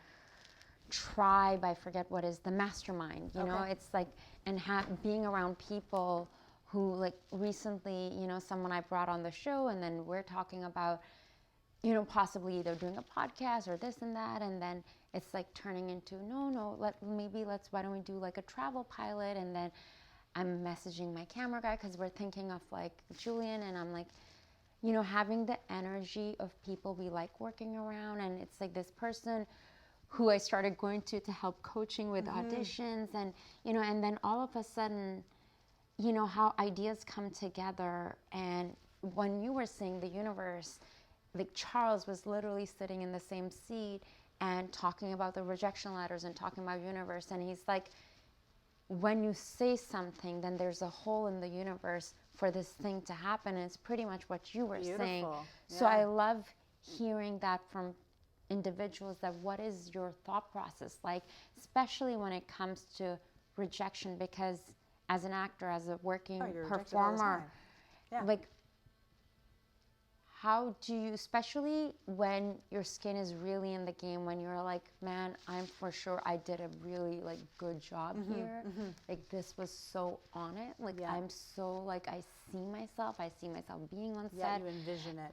tribe, I forget what is the mastermind, it's like, and being around people who like recently, someone I brought on the show, and then we're talking about, possibly either doing a podcast or this and that, and then it's like turning into, why don't we do like a travel pilot, and then I'm messaging my camera guy, because we're thinking of like Julian, and I'm like, having the energy of people we like working around, and it's like this person who I started going to help coaching with auditions, and and then all of a sudden, how ideas come together. And when you were saying the universe, like Charles was literally sitting in the same seat and talking about the rejection letters and talking about universe, and he's like, when you say something, then there's a hole in the universe for this thing to happen, and it's pretty much what you were saying. So I love hearing that from individuals, that what is your thought process like, especially when it comes to rejection, because as an actor, as a working performer, like how do you, especially when your skin is really in the game, when you're like, man, I'm for sure I did a really like good job here. Like this was so on it. Like I'm so like, I see myself being on set. Yeah, you envision it.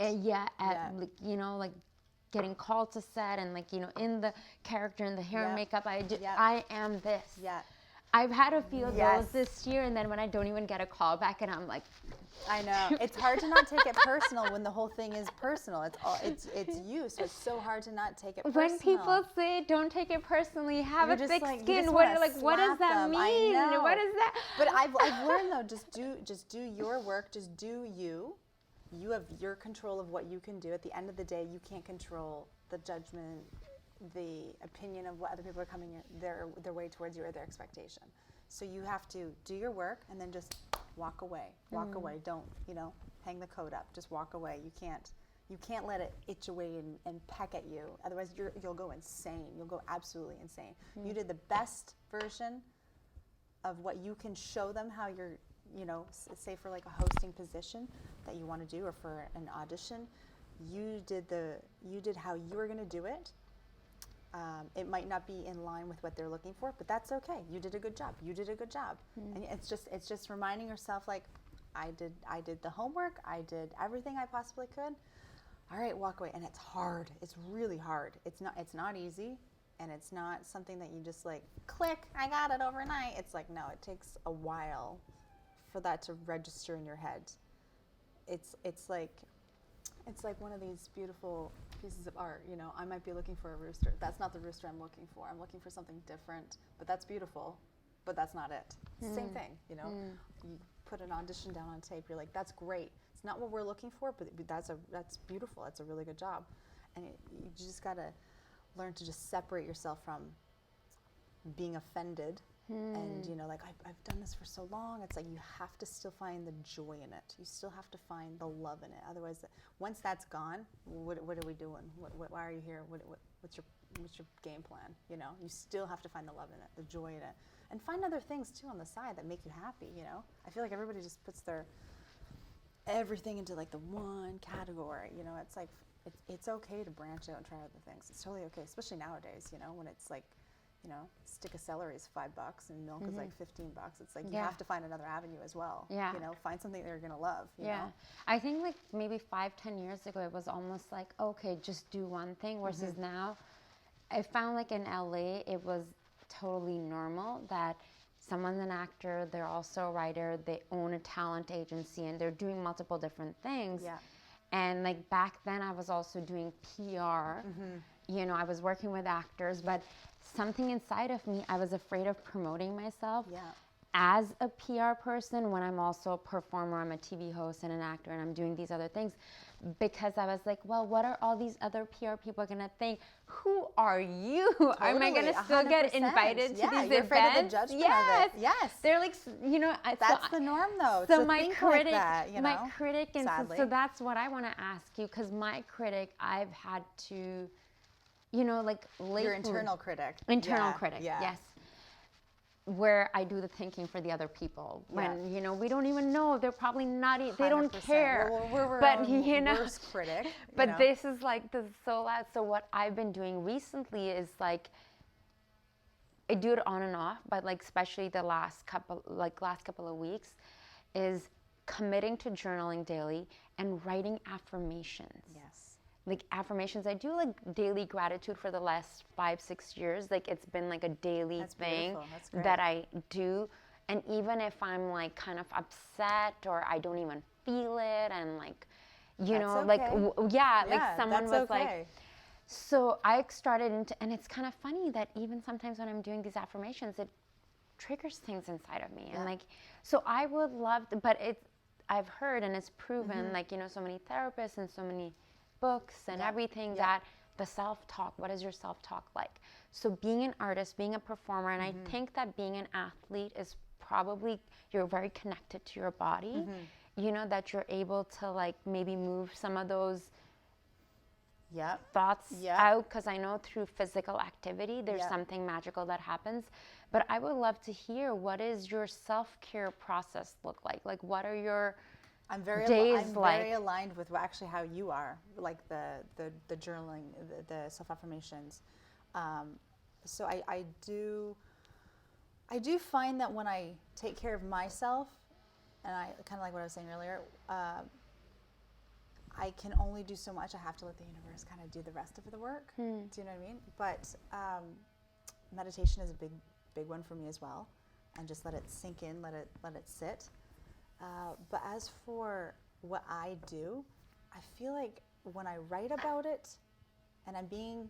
And like, you know, like getting called to set and like, you know, in the character and the hair and makeup, I am this. Yeah. I've had a few of those this year, and then when I don't even get a call back, and I'm like, I know. It's hard to not take it personal when the whole thing is personal. It's you, so it's so hard to not take it personal. When people say don't take it personally, have a thick like, skin, what does that mean? What is that? But I've learned though, just do your work, just do you. You have your control of what you can do. At the end of the day, you can't control the judgment, the opinion of what other people are coming their way towards you or their expectation. So you have to do your work and then just walk away. Walk away. Don't, you know, hang the coat up. Just walk away. You can't let it itch away and peck at you. Otherwise you'll go insane. You'll go absolutely insane. You did the best version of what you can show them, how you're, you know, say for like a hosting position that you want to do, or for an audition, you did how you were going to do it. It might not be in line with what they're looking for, but that's okay. You did a good job. You did a good job. And it's just reminding yourself, like, I did the homework. I did everything I possibly could. All right, walk away. And it's hard. It's really hard. It's not easy, and it's not something that you just like click. I got it overnight. It's like, no, it takes a while for that to register in your head. It's like one of these beautiful pieces of art, you know. I might be looking for a rooster. That's not the rooster I'm looking for. I'm looking for something different, but that's beautiful, but that's not it. It's the same thing, you know. You put an audition down on tape, you're like, that's great. It's not what we're looking for, but that's beautiful. That's a really good job. And you just got to learn to just separate yourself from being offended. And, you know, like, I've done this for so long. It's like you have to still find the joy in it. You still have to find the love in it. Otherwise, once that's gone, what are we doing? Why are you here? What's your game plan? You know, you still have to find the love in it, the joy in it. And find other things, too, on the side that make you happy, you know. I feel like everybody just puts their everything into, like, the one category. You know, it's like, it's okay to branch out and try other things. It's totally okay, especially nowadays, you know, when it's like, you know, stick of celery is $5 and milk is like $15. It's like you have to find another avenue as well. Yeah. You know, find something that you're gonna love. You know? I think like maybe 5-10 years ago it was almost like, okay, just do one thing. Versus now, I found like in LA it was totally normal that someone's an actor, they're also a writer, they own a talent agency, and they're doing multiple different things. Yeah. And like back then I was also doing PR. You know, I was working with actors, but something inside of me, I was afraid of promoting myself as a PR person when I'm also a performer, I'm a TV host and an actor, and I'm doing these other things, because I was like, well, what are all these other PR people going to think? Who are you? Totally, am I going to still get invited to these events? You're afraid of the judgment of it. Yes. They're like, you know. That's the norm, though. So my critic, like that, you know? My critic, and so that's what I want to ask you, because my critic, I've had to, you know, like lately. Your internal critic. Internal critic, yes. Where I do the thinking for the other people. When, you know, we don't even know. They're probably not, they don't care. We're but, you know, worst critic. But this is like, this is so loud. So what I've been doing recently is like, I do it on and off, but like, especially the last couple of weeks, is committing to journaling daily and writing affirmations. Yes. Like affirmations, I do like daily gratitude for the last 5-6 years. Like it's been like a daily thing that I do. And even if I'm like kind of upset or I don't even feel it, and like, you know, like, like someone was like, so I started into, and it's kind of funny that even sometimes when I'm doing these affirmations, it triggers things inside of me. And like, so I would love to, but I've heard and it's proven, like, you know, so many therapists and so many books and everything, that the self-talk, what is your self-talk like? So being an artist, being a performer, and I think that being an athlete is probably, you're very connected to your body, you know, that you're able to like maybe move some of those thoughts out, because I know through physical activity there's something magical that happens. But I would love to hear, what is your self-care process look like? Like, what are your I'm very aligned with actually how you are, like the journaling, the self-affirmations. So I do find that when I take care of myself, and I kind of like what I was saying earlier, I can only do so much. I have to let the universe kind of do the rest of the work. Do you know what I mean? But meditation is a big one for me as well, and just let it sink in, let it sit. But as for what I do, I feel like when I write about it, and I'm being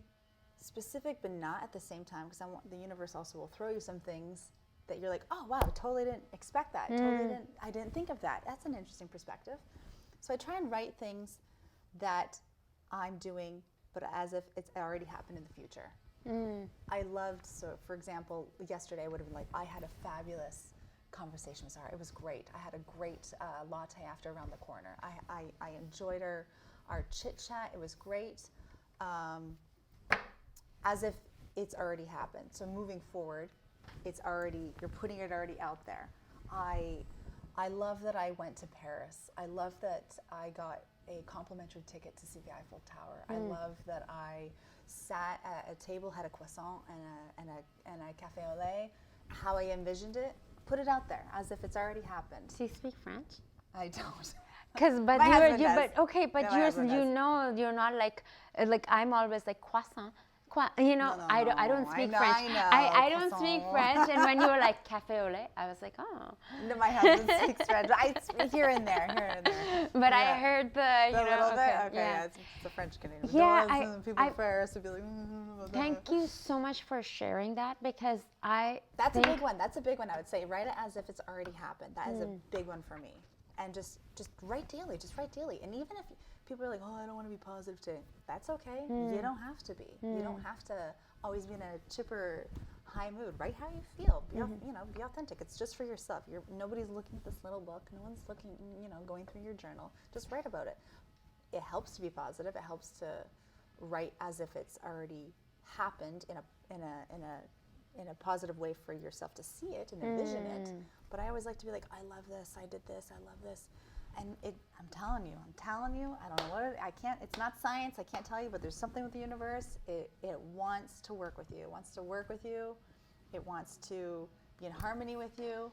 specific but not at the same time, because the universe also will throw you some things that you're like, oh wow, I totally didn't expect that. I didn't think of that. That's an interesting perspective. So I try and write things that I'm doing, but as if it's already happened in the future. I loved, so for example, yesterday I would have been like, I had a fabulous conversation with Zara. It was great. I had a great latte after around the corner. I enjoyed our chit chat. It was great. As if it's already happened. So moving forward, you're putting it already out there. I love that I went to Paris. I love that I got a complimentary ticket to see the Eiffel Tower. I love that I sat at a table, had a croissant and a café au lait, how I envisioned it, put it out there as if it's already happened. Do you speak French? I don't. But My husband does. you know, you're not like I'm always like croissant. No, I don't speak French. I don't speak French, and when you were like café au lait, I was like, oh. No, my husband speaks French. Here and there. But I heard the little bit. Okay, yeah. It's the French Canadian. Yeah, people in Paris would be like. Thank you so much for sharing that, because That's a big one. That's a big one. I would say write it as if it's already happened. That is a big one for me. And just write daily. Just write daily. And even if people are like, oh, I don't want to be positive today, that's okay. You don't have to be. You don't have to always be in a chipper, high mood. Write how you feel. Be authentic. It's just for yourself. Nobody's looking at this little book. No one's looking, going through your journal. Just write about it. It helps to be positive. It helps to write as if it's already happened in a positive way for yourself to see it and envision it. But I always like to be like, I love this, I did this, I love this. And I'm telling you, I don't know it's not science, I can't tell you, but there's something with the universe. It wants to work with you. It wants to work with you. It wants to be in harmony with you.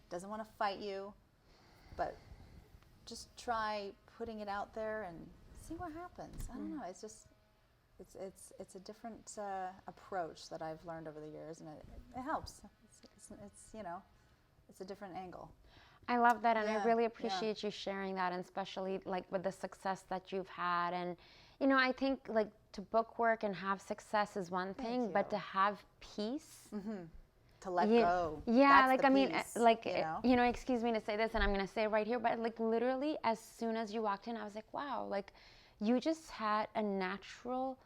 Doesn't want to fight you. But just try putting it out there and see what happens. I don't know, it's just, it's a different approach that I've learned over the years, and it helps. It's a different angle. I love that, and I really appreciate you sharing that, and especially like with the success that you've had. And I think like to book work and have success is one thing, but to have peace, to let go. Yeah, that's excuse me to say this, and I'm gonna say it right here, but like literally as soon as you walked in, I was like, wow, like you just had a natural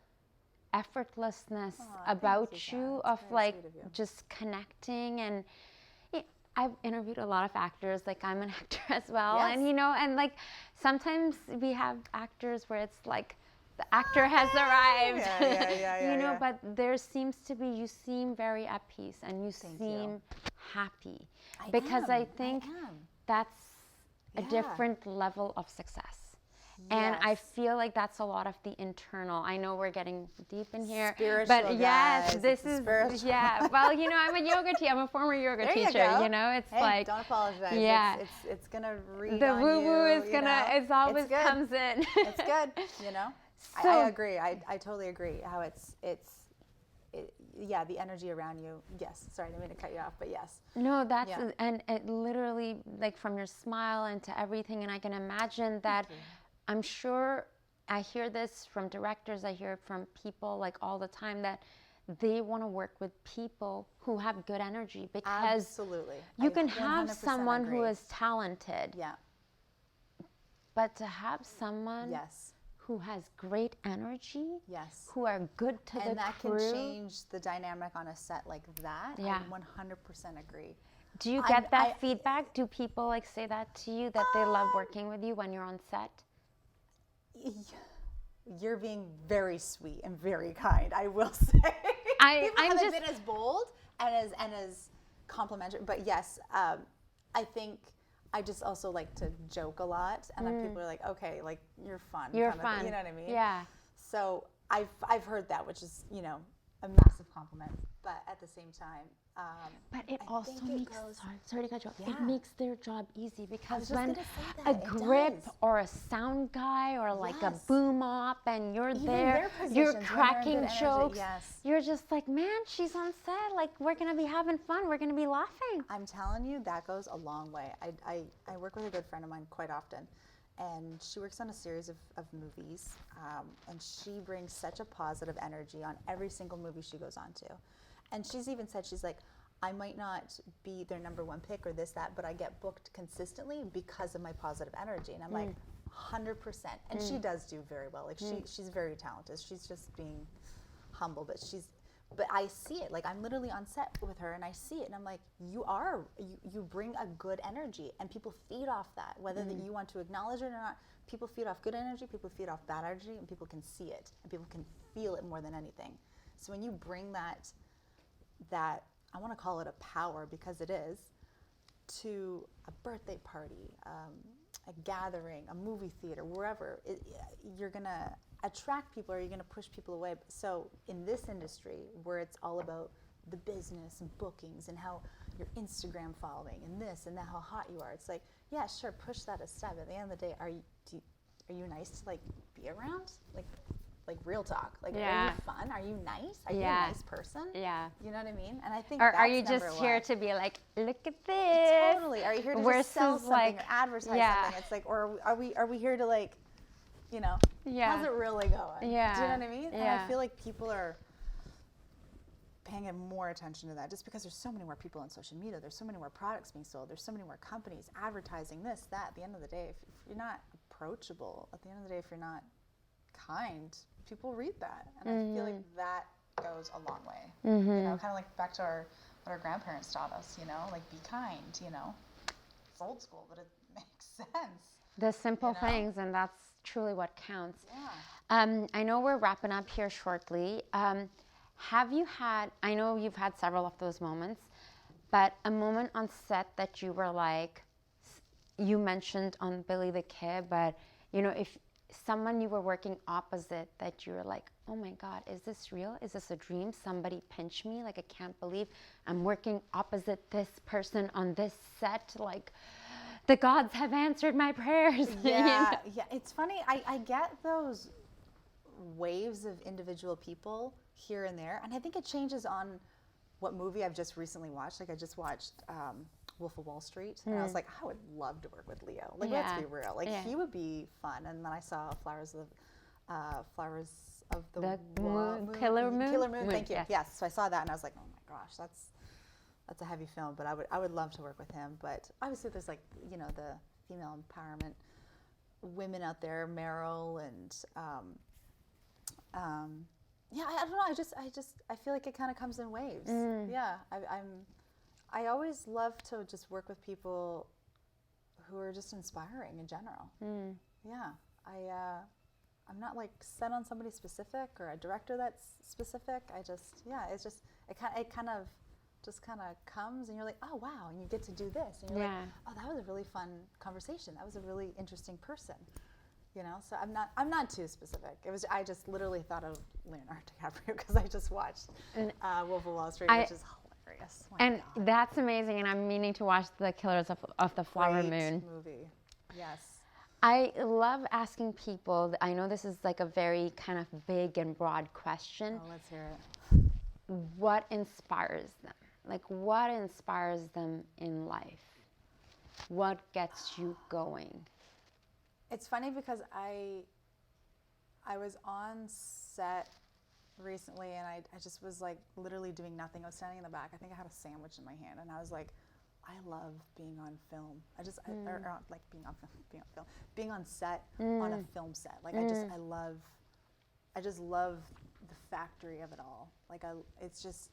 effortlessness about you of like just connecting. And I've interviewed a lot of actors, like I'm an actor as well. Yes. And and like sometimes we have actors where it's like the actor has arrived. Yeah. But there seems to be, you seem very at peace and you seem happy. I think that's a different level of success. And I feel like that's a lot of the internal. I know we're getting deep in here, spiritual, but yes, guys. this is spiritual. Yeah. Well, I'm a yoga teacher. I'm a former yoga teacher. It's like don't apologize. Yeah, it's gonna read the on woo woo you, is gonna. It's always comes in. It's good. So, I agree. I totally agree. How the energy around you. Yes. Sorry, I didn't mean to cut you off, but yes. No, that's and it literally, like from your smile and to everything, and I can imagine that. I'm sure I hear this from directors, I hear it from people like all the time, that they want to work with people who have good energy, because absolutely you can have someone who is talented, but to have someone who has great energy, who are good to the crew. And that can change the dynamic on a set like that. I 100% agree. Do you get that feedback? Do people like say that to you, that they love working with you when you're on set? You're being very sweet and very kind, I will say. People haven't been as bold and as complimentary, but yes, I think I just also like to joke a lot, and then people are like, okay, like you're fun. You're kind of fun. thing, you know what I mean? Yeah. So I've heard that, which is, you know, a massive compliment. But at the same time, But it I also think it makes, goes- sorry to cut you off, it Yeah. makes their job easy because just when gonna say a that, it grip does. or a sound guy or like a Yes. boom op and you're Even there, their you're positions, when they're in good cracking energy, jokes, yes. you're just like, man, she's on set, like we're gonna be having fun, we're gonna be laughing. I'm telling you, that goes a long way. I work with a good friend of mine quite often, and she works on a series of movies, and she brings such a positive energy on every single movie she goes on to. And she's even said, she's like, I might not be their number one pick or this, that, but I get booked consistently because of my positive energy. And I'm like, 100%. And she does do very well. Like she's very talented. She's just being humble, but I see it. Like I'm literally on set with her and I see it and I'm like, you bring a good energy and people feed off that, whether that you want to acknowledge it or not. People feed off good energy, people feed off bad energy, and people can see it and people can feel it more than anything. So when you bring that I want to call it a power because it is, to a birthday party, a gathering, a movie theater, wherever, you're going to attract people or you're going to push people away. So in this industry where it's all about the business and bookings and how your Instagram following and this and that, how hot you are, it's like, yeah, sure, push that aside. But at the end of the day, are you nice to like be around? Like real talk. Like, are you fun? Are you nice? Are you a nice person? Yeah. You know what I mean? And I think Or that's are you just number here one. to be like, look at this? Totally. Are you here to Versus just sell something like, or advertise something? It's like, or are we here to like, you know, how's it really going? Yeah. Do you know what I mean? Yeah. And I feel like people are paying more attention to that just because there's so many more people on social media. There's so many more products being sold. There's so many more companies advertising this, that. At the end of the day, if you're not approachable, at the end of the day, if you're not kind, people read that. And I feel like that goes a long way. You know, kind of like back to what our grandparents taught us, you know, like be kind, you know. It's old school, but it makes sense. The simple You know? things, and that's truly what counts. Yeah. I know we're wrapping up here shortly. Have you had, I know you've had several of those moments, but a moment on set that you were like, you mentioned on Billy the Kid, but you know, if someone you were working opposite that you were like, oh my God, is this real? Is this a dream? Somebody pinched me. Like, I can't believe I'm working opposite this person on this set. Like, the gods have answered my prayers. Yeah, yeah. It's funny. I get those waves of individual people here and there, and I think it changes on what movie I've just recently watched. Like I just watched Wolf of Wall Street, and I was like, I would love to work with Leo. Like, let's be real. Like, he would be fun. And then I saw Flowers of the Killer Moon. Killer Moon. Thank you. Yes. Yes. So I saw that, and I was like, oh my gosh, that's a heavy film. But I would love to work with him. But obviously, there's like, you know, the female empowerment women out there, Meryl, and yeah, I don't know. I feel like it kind of comes in waves. Yeah, I always love to just work with people who are just inspiring in general. Yeah, I'm not like set on somebody specific or a director that's specific. It kind of comes, and you're like, oh wow, and you get to do this, and you're like, oh, that was a really fun conversation. That was a really interesting person. You know, so I'm not too specific. I just literally thought of Leonardo DiCaprio because I just watched Wolf of Wall Street, which is hilarious. And that's amazing. And I'm meaning to watch The Killers of the Flower Moon movie. Yes. I love asking people. I know this is like a very kind of big and broad question. Oh, let's hear it. What inspires them? Like, what inspires them in life? What gets you going? It's funny because I was on set recently and I just was like literally doing nothing. I was standing in the back. I think I had a sandwich in my hand and I was like, I love being on film. Or like being on set on a film set. Like I just love the factory of it all. Like it's just,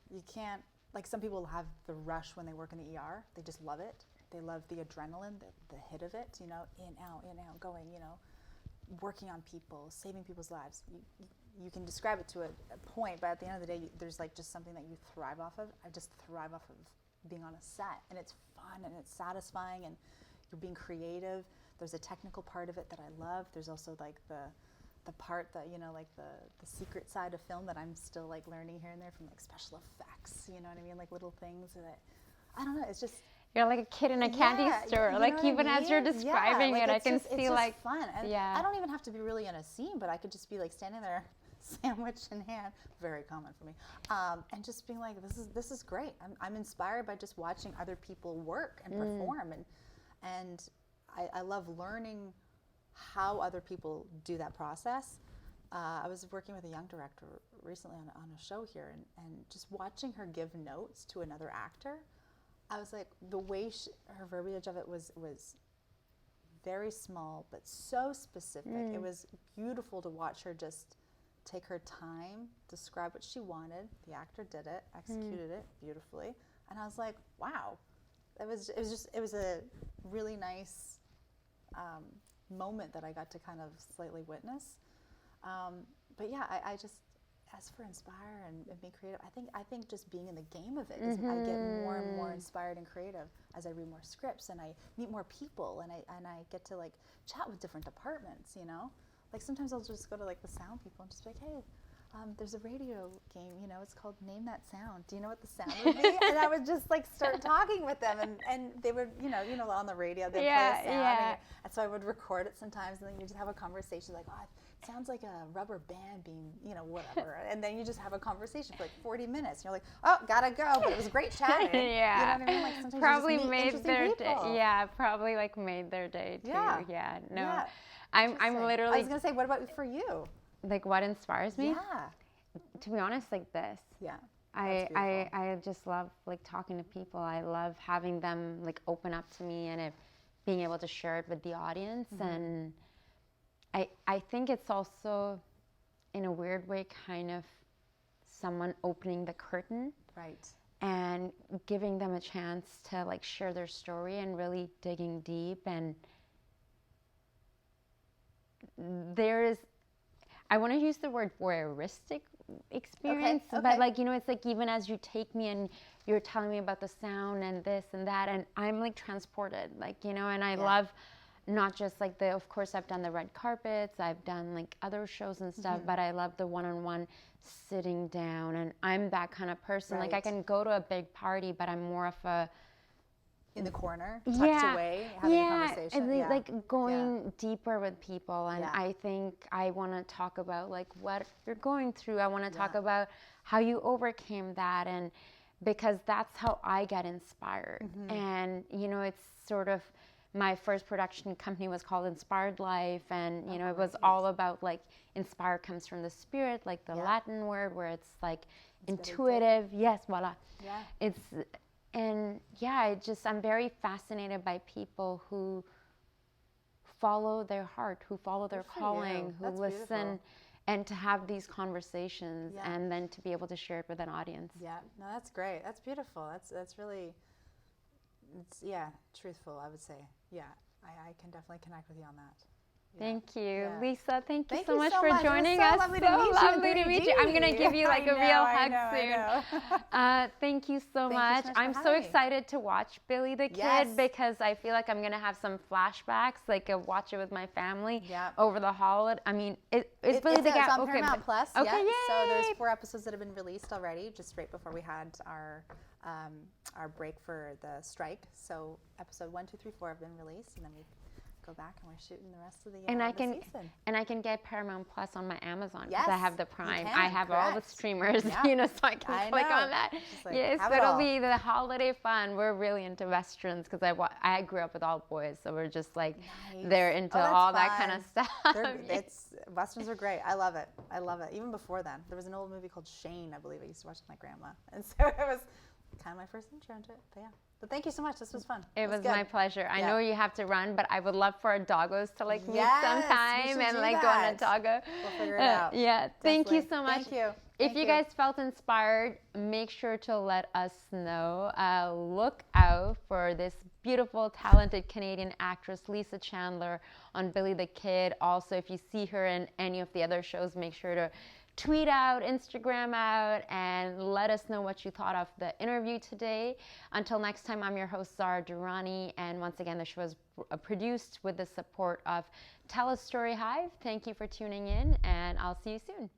you can't, like some people have the rush when they work in the ER. They just love it. They love the adrenaline, the hit of it, you know, in, out, going, you know, working on people, saving people's lives. You can describe it to a point, but at the end of the day, there's like just something that you thrive off of. I just thrive off of being on a set, and it's fun, and it's satisfying, and you're being creative. There's a technical part of it that I love. There's also like the part that, you know, like the secret side of film that I'm still like learning here and there, from like special effects, you know what I mean? Like little things that, I don't know, it's just. You're like a kid in a candy store. Like even as you're describing it, I can see like. It's fun. And I don't even have to be really in a scene, but I could just be like standing there, sandwich in hand, very common for me, and just being like, this is great. I'm inspired by just watching other people work and perform, and I love learning how other people do that process. I was working with a young director recently on a show here, and just watching her give notes to another actor, I was like, the way her verbiage of it was very small, but so specific. It was beautiful to watch her just take her time, describe what she wanted. The actor did it, executed it beautifully, and I was like, wow, it was a really nice moment that I got to kind of slightly witness. But yeah, I just, as for inspire and be creative, I think just being in the game of it is, I get more and more inspired and creative as I read more scripts and I meet more people, and I get to like chat with different departments, you know. Like sometimes I'll just go to like the sound people and just be like, hey, there's a radio game, you know, it's called Name That Sound. Do you know what the sound would be? And I would just like start talking with them, and they would, you know, on the radio they'd play a sound, and so I would record it sometimes, and then you just have a conversation like, oh, it sounds like a rubber band being, you know, whatever, and then you just have a conversation for like 40 minutes, and you're like, oh, gotta go, but it was great chatting. You know what I mean? Like sometimes probably you just meet made their people. day. Yeah, probably like made their day too. Yeah. No. Yeah. I'm literally. I was gonna say, what about for you? Like what inspires me? Yeah. To be honest, like this. Yeah. I just love like talking to people. I love having them like open up to me and being able to share it with the audience. And I think it's also, in a weird way, kind of someone opening the curtain. Right. And giving them a chance to like share their story and really digging deep. And there is, I want to use the word voyeuristic experience, but like, you know, it's like even as you take me and you're telling me about the sound and this and that, and I'm like transported, like, you know, and I love not just like of course I've done the red carpets, I've done like other shows and stuff, but I love the one-on-one sitting down, and I'm that kind of person. Like I can go to a big party, but I'm more of a in the corner, tucked away, having a conversation. And like going deeper with people. And I think I want to talk about like what you're going through. I want to talk about how you overcame that, and because that's how I get inspired. And, you know, it's sort of, my first production company was called Inspired Life, and, you know, it was all about like inspire comes from the spirit, like the Latin word where it's like intuitive. Yes, voila. Yeah. It's, and I'm very fascinated by people who follow their heart, who follow their calling, who listen, and to have these conversations and then to be able to share it with an audience. Yeah, no, that's great. That's beautiful. That's really, it's, truthful, I would say. Yeah, I can definitely connect with you on that. Thank you. Lisa, thank you so much for joining us. Lovely to meet you. I'm going to give you like a real hug soon. Thank you so much. I'm so excited to watch Billy the Kid because I feel like I'm going to have some flashbacks, like watch it with my family over the holiday. I mean, it's Billy the Kid. It's on Paramount Plus. Okay, so there's 4 episodes that have been released already, just right before we had our break for the strike. So episode 1, 2, 3, 4 have been released, and then we go back and we're shooting the rest of the season. And I can get Paramount Plus on my Amazon because I have the Prime. I have all the streamers, you know, so I can click on that. Like, yes, it'll be the holiday fun. We're really into westerns because I grew up with all boys, so we're just like they're into all that kind of stuff. Westerns are great. I love it. Even before then, there was an old movie called Shane, I believe. I used to watch with my grandma, and so it was kind of my first intro into it. But But thank you so much. This was fun. It was my pleasure. I know you have to run, but I would love for our doggos to like meet sometime and like go on a doggo. We'll figure it out. Thank you so much. Thank you. If you guys felt inspired, make sure to let us know. Look out for this beautiful, talented Canadian actress, Lisa Chandler, on Billy the Kid. Also, if you see her in any of the other shows, make sure to tweet out, Instagram out, and let us know what you thought of the interview today. Until next time, I'm your host, Zara Durrani, and once again, the show is produced with the support of TELUS STORYHIVE. Thank you for tuning in, and I'll see you soon.